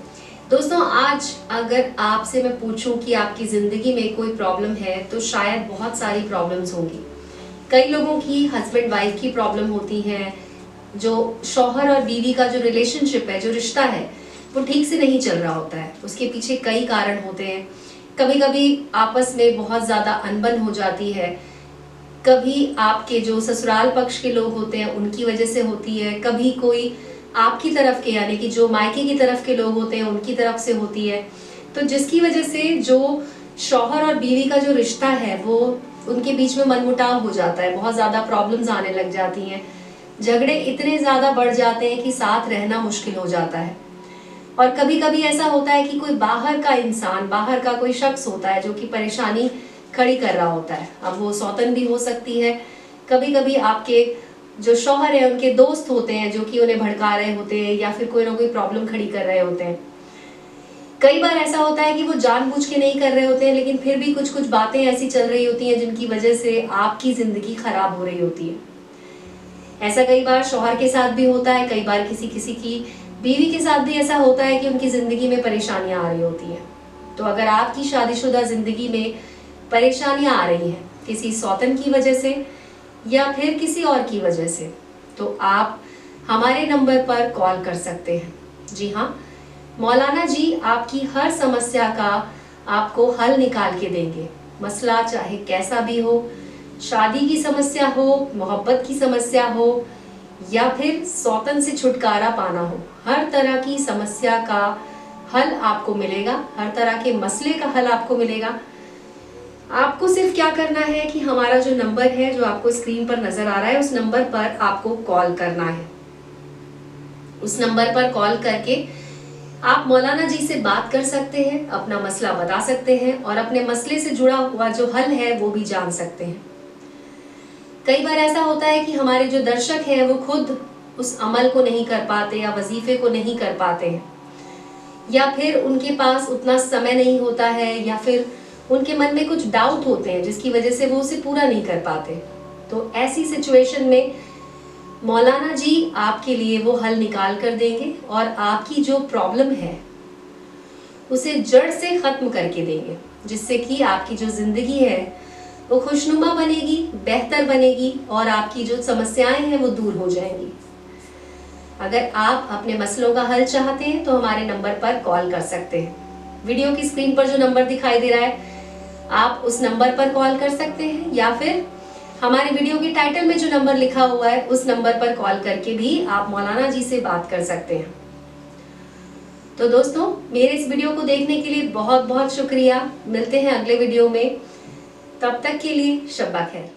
दोस्तों, आज अगर आपसे मैं पूछूं कि आपकी जिंदगी में कोई प्रॉब्लम है तो शायद बहुत सारी प्रॉब्लम्स होंगी। कई लोगों की हस्बैंड वाइफ की प्रॉब्लम होती है, जो शौहर और बीवी का जो रिलेशनशिप है, जो रिश्ता है, वो ठीक से नहीं चल रहा होता है। उसके पीछे कई कारण होते हैं। कभी कभी आपस में बहुत ज़्यादा अनबन हो जाती है, कभी आपके जो ससुराल पक्ष के लोग होते हैं उनकी वजह से होती है, कभी कोई आपकी तरफ के यानी कि जो मायके की तरफ के लोग होते हैं उनकी तरफ से होती है। तो जिसकी वजह से जो शौहर और बीवी का जो रिश्ता है वो उनके बीच में मनमुटाव हो जाता है, बहुत ज़्यादा प्रॉब्लम्स आने लग जाती हैं, झगड़े इतने ज़्यादा बढ़ जाते हैं कि साथ रहना मुश्किल हो जाता है। और कभी कभी ऐसा होता है कि कोई बाहर का इंसान, बाहर का कोई शख्स होता है जो कि परेशानी खड़ी कर रहा होता है। अब वो सौतन भी हो सकती है, कभी कभी आपके जो शौहर है उनके दोस्त होते हैं जो कि उन्हें भड़का रहे होते हैं या फिर कोई ना कोई प्रॉब्लम खड़ी कर रहे होते हैं। कई बार ऐसा होता है कि वो जानबूझ के नहीं कर रहे होते हैं, लेकिन फिर भी कुछ कुछ बातें ऐसी चल रही होती हैं जिनकी वजह से आपकी जिंदगी खराब हो रही होती है। ऐसा कई बार शौहर के साथ भी होता है, कई बार किसी किसी की बीवी के साथ भी ऐसा होता है कि उनकी जिंदगी में परेशानियां आ रही होती हैं। तो अगर आपकी शादीशुदा जिंदगी में परेशानियां आ रही हैं किसी सौतन की वजह से या फिर किसी और की वजह से, तो आप हमारे नंबर पर कॉल कर सकते हैं। जी हाँ, मौलाना जी आपकी हर समस्या का आपको हल निकाल के देंगे। मसला चाहे कैसा भी हो, शादी की समस्या हो, मोहब्बत की समस्या हो या फिर सौतन से छुटकारा पाना हो, हर तरह की समस्या का हल आपको मिलेगा, हर तरह के मसले का हल आपको मिलेगा। आपको सिर्फ क्या करना है कि हमारा जो नंबर है जो आपको स्क्रीन पर नजर आ रहा है उस नंबर पर आपको कॉल करना है। उस नंबर पर कॉल करके आप मौलाना जी से बात कर सकते हैं, अपना मसला बता सकते हैं और अपने मसले से जुड़ा हुआ जो हल है वो भी जान सकते हैं। कई बार ऐसा होता है कि हमारे जो दर्शक हैं वो खुद उस अमल को नहीं कर पाते या वजीफे को नहीं कर पाते हैं, या फिर उनके पास उतना समय नहीं होता है, या फिर उनके मन में कुछ डाउट होते हैं जिसकी वजह से वो उसे पूरा नहीं कर पाते। तो ऐसी सिचुएशन में मौलाना जी आपके लिए वो हल निकाल कर देंगे और आपकी जो प्रॉब्लम है उसे जड़ से खत्म करके देंगे, जिससे कि आपकी जो जिंदगी है वो खुशनुमा बनेगी, बेहतर बनेगी और आपकी जो समस्याएं हैं वो दूर हो जाएंगी। अगर आप अपने मसलों का हल चाहते हैं तो हमारे नंबर पर कॉल कर सकते हैं। वीडियो की स्क्रीन पर जो नंबर दिखाई दे रहा है आप उस नंबर पर कॉल कर सकते हैं, या फिर हमारे वीडियो के टाइटल में जो नंबर लिखा हुआ है उस नंबर पर कॉल करके भी आप मौलाना जी से बात कर सकते हैं। तो दोस्तों, मेरे इस वीडियो को देखने के लिए बहुत बहुत शुक्रिया। मिलते हैं अगले वीडियो में, तब तक के लिए शब्बा खैर।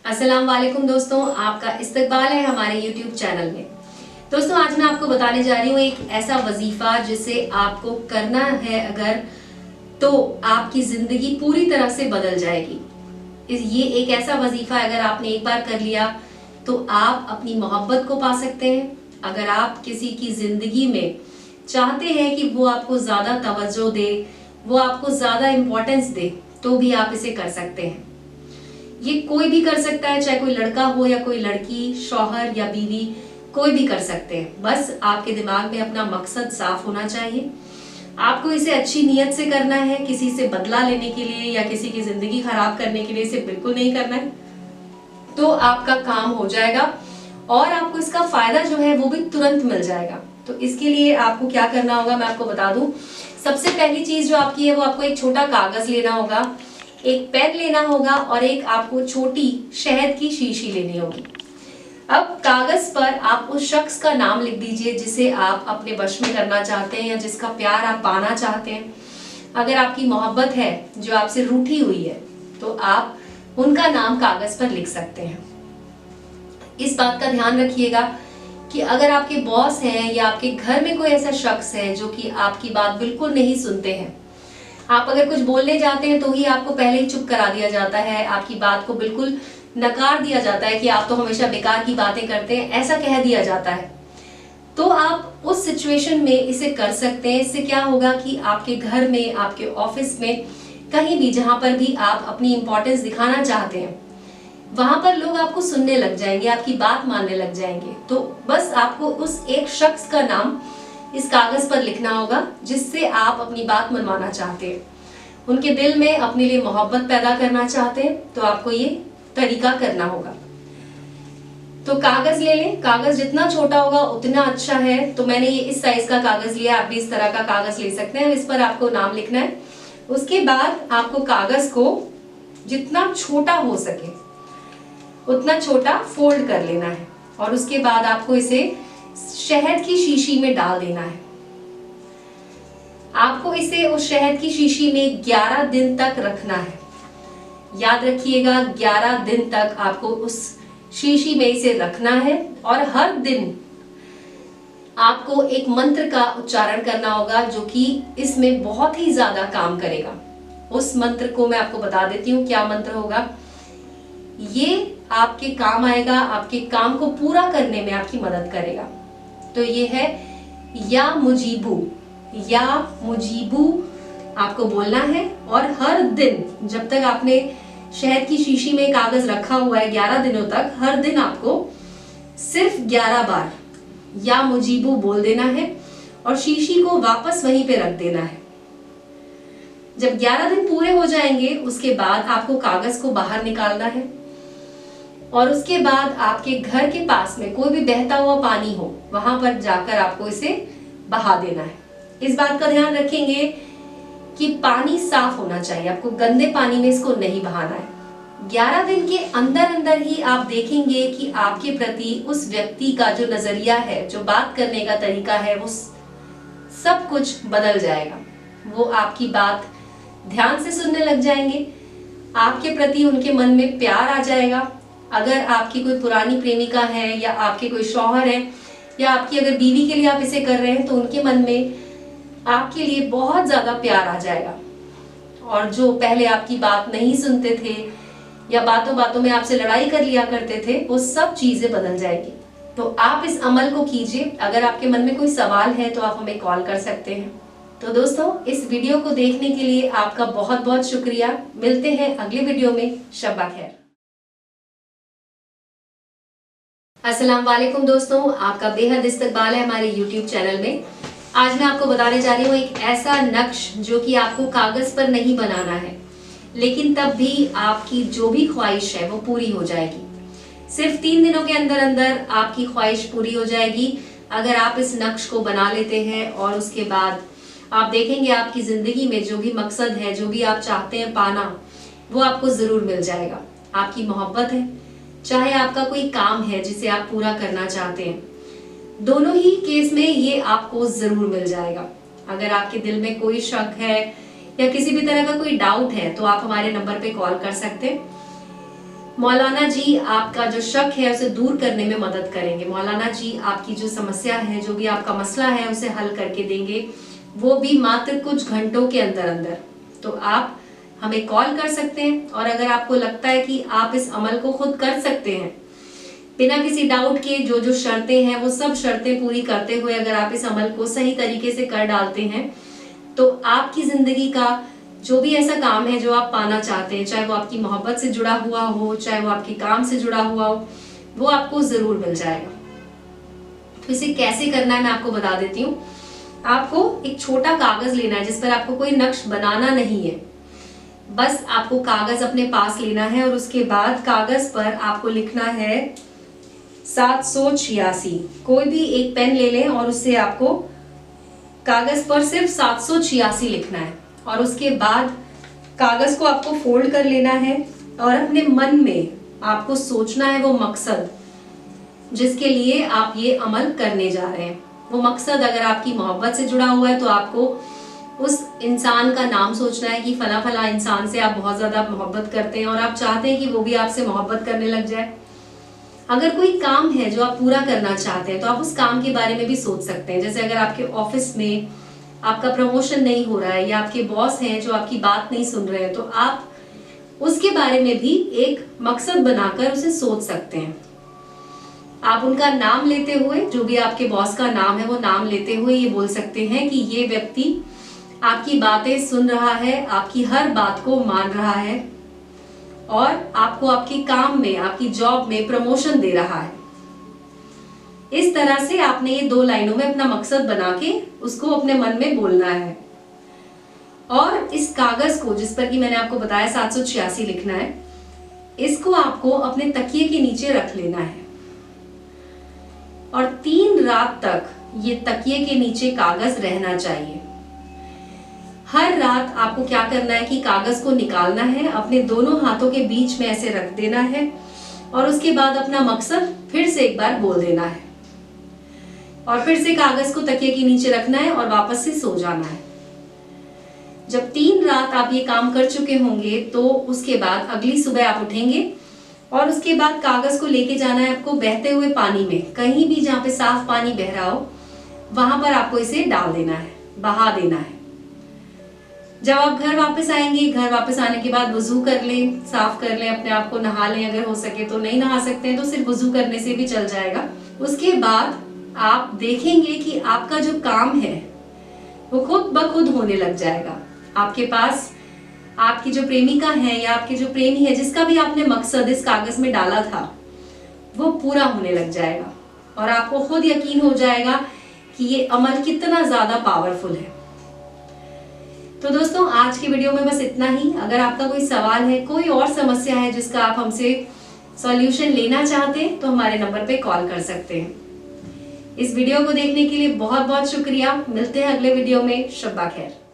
अस्सलाम वालेकुम दोस्तों, आपका इस्तकबाल है हमारे YouTube चैनल में। दोस्तों, आज मैं आपको बताने जा रही हूँ एक ऐसा वजीफा जिसे आपको करना है अगर, तो आपकी जिंदगी पूरी तरह से बदल जाएगी। ये एक ऐसा वजीफा अगर आपने एक बार कर लिया तो आप अपनी मोहब्बत को पा सकते हैं। अगर आप किसी की जिंदगी में चाहते हैं कि वो आपको ज्यादा तवज्जो दे, वो आपको ज्यादा इम्पोर्टेंस दे, तो भी आप इसे कर सकते हैं। ये कोई भी कर सकता है, चाहे कोई लड़का हो या कोई लड़की, शौहर या बीवी, कोई भी कर सकते हैं। बस आपके दिमाग में अपना मकसद साफ होना चाहिए। आपको इसे अच्छी नीयत से करना है, किसी से बदला लेने के लिए या किसी की जिंदगी खराब करने के लिए इसे बिल्कुल नहीं करना है। तो आपका काम हो जाएगा और आपको इसका फायदा जो है वो भी तुरंत मिल जाएगा। तो इसके लिए आपको क्या करना होगा मैं आपको बता दूं। सबसे पहली चीज जो आपकी है वो आपको एक छोटा कागज लेना होगा, एक पेन लेना होगा और एक आपको छोटी शहद की शीशी लेनी होगी। अब कागज पर आप उस शख्स का नाम लिख दीजिए जिसे आप अपने वश में करना चाहते हैं या जिसका प्यार आप पाना चाहते हैं। अगर आपकी मोहब्बत है जो आपसे रूठी हुई है तो आप उनका नाम कागज पर लिख सकते हैं। इस बात का ध्यान रखिएगा कि अगर आपके बॉस हैं या आपके घर में कोई ऐसा शख्स है जो कि आपकी बात बिल्कुल नहीं सुनते हैं, आप अगर कुछ बोलने जाते हैं तो ही आपको पहले ही चुप करा दिया जाता है, आपकी बात को बिल्कुल नकार दिया जाता है कि आप तो हमेशा बेकार की बातें करते हैं, ऐसा कह दिया जाता है, तो आप उस सिचुएशन में इसे कर सकते हैं। इससे क्या होगा कि आपके घर में, आपके ऑफिस में, कहीं भी जहां पर भी आप अपनी इंपॉर्टेंस दिखाना चाहते हैं वहां पर लोग आपको सुनने लग जाएंगे, आपकी बात मानने लग जाएंगे। तो बस आपको उस एक शख्स का नाम इस कागज पर लिखना होगा जिससे आप अपनी बात मनवाना चाहते हैं, उनके दिल में अपने लिए मोहब्बत पैदा करना चाहते हैं, तो आपको ये तरीका करना होगा। तो कागज ले लें, कागज जितना छोटा होगा उतना अच्छा है। तो मैंने ये इस साइज का कागज लिया, आप भी इस तरह का कागज ले सकते हैं। इस पर आपको नाम लिखना है। उसके बाद आपको कागज को जितना छोटा हो सके उतना छोटा फोल्ड कर लेना है और उसके बाद आपको इसे शहद की शीशी में डाल देना है। आपको इसे उस शहद की शीशी में 11 दिन तक रखना है। याद रखिएगा, 11 दिन तक आपको उस शीशी में इसे रखना है और हर दिन आपको एक मंत्र का उच्चारण करना होगा जो कि इसमें बहुत ही ज्यादा काम करेगा। उस मंत्र को मैं आपको बता देती हूँ क्या मंत्र होगा। ये आपके काम आएगा, आपके काम को पूरा करने में आपकी मदद करेगा। तो ये है या मुजीबू, या मुजीबू आपको बोलना है। और हर दिन जब तक आपने शहद की शीशी में कागज रखा हुआ है 11 दिनों तक, हर दिन आपको सिर्फ 11 बार या मुजीबू बोल देना है और शीशी को वापस वहीं पे रख देना है। जब 11 दिन पूरे हो जाएंगे उसके बाद आपको कागज को बाहर निकालना है और उसके बाद आपके घर के पास में कोई भी बहता हुआ पानी हो वहां पर जाकर आपको इसे बहा देना है। इस बात का ध्यान रखेंगे कि पानी साफ होना चाहिए, आपको गंदे पानी में इसको नहीं बहाना है। 11 दिन के अंदर अंदर ही आप देखेंगे कि आपके प्रति उस व्यक्ति का जो नजरिया है, जो बात करने का तरीका है, वो सब कुछ बदल जाएगा। वो आपकी बात ध्यान से सुनने लग जाएंगे, आपके प्रति उनके मन में प्यार आ जाएगा। अगर आपकी कोई पुरानी प्रेमिका है या आपके कोई शौहर है या आपकी अगर बीवी के लिए आप इसे कर रहे हैं तो उनके मन में आपके लिए बहुत ज्यादा प्यार आ जाएगा। और जो पहले आपकी बात नहीं सुनते थे या बातों बातों में आपसे लड़ाई कर लिया करते थे, वो सब चीजें बदल जाएगी। तो आप इस अमल को कीजिए। अगर आपके मन में कोई सवाल है तो आप हमें कॉल कर सकते हैं। तो दोस्तों, इस वीडियो को देखने के लिए आपका बहुत बहुत शुक्रिया। मिलते हैं अगले वीडियो में। शब्बा खैर। अस्सलाम वालेकुम दोस्तों, आपका बेहद इस्तकबाल है हमारे YouTube चैनल में। आज मैं आपको बताने जा रही हूँ एक ऐसा नक्श जो कि आपको कागज पर नहीं बनाना है, लेकिन तब भी आपकी जो भी ख्वाहिश है वो पूरी हो जाएगी। सिर्फ 3 दिनों के अंदर अंदर आपकी ख्वाहिश पूरी हो जाएगी अगर आप इस नक्श को बना लेते हैं। और उसके बाद आप देखेंगे आपकी जिंदगी में जो भी मकसद है, जो भी आप चाहते हैं पाना, वो आपको जरूर मिल जाएगा। आपकी मोहब्बत है, चाहे आपका कोई काम है जिसे आप पूरा करना चाहते हैं, दोनों ही केस में ये आपको जरूर मिल जाएगा। अगर आपके दिल में कोई शक है या किसी भी तरह का कोई डाउट है तो आप हमारे नंबर पे कॉल कर सकते हैं। मौलाना जी आपका जो शक है उसे दूर करने में मदद करेंगे। मौलाना जी आपकी जो समस्या है, जो भी आपका मसला है, उसे हल करके देंगे, वो भी मात्र कुछ घंटों के अंदर अंदर। तो आप हमें कॉल कर सकते हैं। और अगर आपको लगता है कि आप इस अमल को खुद कर सकते हैं बिना किसी डाउट के, जो जो शर्तें हैं वो सब शर्तें पूरी करते हुए अगर आप इस अमल को सही तरीके से कर डालते हैं, तो आपकी जिंदगी का जो भी ऐसा काम है जो आप पाना चाहते हैं, चाहे वो आपकी मोहब्बत से जुड़ा हुआ हो, चाहे वो आपके काम से जुड़ा हुआ हो, वो आपको जरूर मिल जाएगा। तो इसे कैसे करना है मैं आपको बता देती हूँ। आपको एक छोटा कागज लेना है जिस पर आपको कोई नक्श बनाना नहीं है। बस आपको कागज अपने पास लेना है और उसके बाद कागज पर आपको लिखना है 786। कोई भी एक पेन ले लें और उससे आपको कागज पर सिर्फ 786 लिखना है। और उसके बाद कागज को आपको फोल्ड कर लेना है और अपने मन में आपको सोचना है वो मकसद जिसके लिए आप ये अमल करने जा रहे हैं। वो मकसद अगर आपकी मोहब्बत से जुड़ा हुआ है तो आपको उस इंसान का नाम सोचना है कि फला फला इंसान से आप बहुत ज्यादा मोहब्बत करते हैं और आप चाहते हैं कि वो भी आपसे मोहब्बत करने लग जाए। अगर कोई काम है जो आप पूरा करना चाहते हैं तो आप उस काम के बारे में भी सोच सकते हैं। जैसे अगर आपके ऑफिस में आपका प्रमोशन नहीं हो रहा है या आपके बॉस हैं जो आपकी बात नहीं सुन रहे हैं, तो आप उसके बारे में भी एक मकसद बनाकर उसे सोच सकते हैं। आप उनका नाम लेते हुए, जो भी आपके बॉस का नाम है वो नाम लेते हुए ये बोल सकते हैं कि ये व्यक्ति आपकी बातें सुन रहा है, आपकी हर बात को मान रहा है और आपको आपके काम में, आपकी जॉब में प्रमोशन दे रहा है। इस तरह से आपने ये 2 लाइनों में अपना मकसद बना के उसको अपने मन में बोलना है। और इस कागज को जिस पर कि मैंने आपको बताया 786 लिखना है, इसको आपको अपने तकिए के नीचे रख लेना है। और 3 रात तक ये तकिए के नीचे कागज रहना चाहिए। हर रात आपको क्या करना है कि कागज को निकालना है, अपने दोनों हाथों के बीच में ऐसे रख देना है और उसके बाद अपना मकसद फिर से एक बार बोल देना है और फिर से कागज को तकिए के नीचे रखना है और वापस से सो जाना है। जब 3 रात आप ये काम कर चुके होंगे तो उसके बाद अगली सुबह आप उठेंगे और उसके बाद कागज को लेके जाना है आपको बहते हुए पानी में, कहीं भी जहाँ पे साफ पानी बह रहा हो वहां पर आपको इसे डाल देना है, बहा देना है। जब आप घर वापस आएंगे, घर वापस आने के बाद वुजू कर लें, साफ कर लें, अपने आप को नहा लें, अगर हो सके तो नहीं नहा सकते हैं तो सिर्फ वुजू करने से भी चल जाएगा। उसके बाद आप देखेंगे कि आपका जो काम है वो खुद ब खुद होने लग जाएगा। आपके पास आपकी जो प्रेमिका है या आपके जो प्रेमी है, जिसका भी आपने मकसद इस कागज में डाला था, वो पूरा होने लग जाएगा और आपको खुद यकीन हो जाएगा कि ये अमल कितना ज्यादा पावरफुल है। तो दोस्तों, आज की वीडियो में बस इतना ही। अगर आपका कोई सवाल है, कोई और समस्या है जिसका आप हमसे सॉल्यूशन लेना चाहते हैं तो हमारे नंबर पे कॉल कर सकते हैं। इस वीडियो को देखने के लिए बहुत बहुत शुक्रिया। मिलते हैं अगले वीडियो में। शब्बा खैर।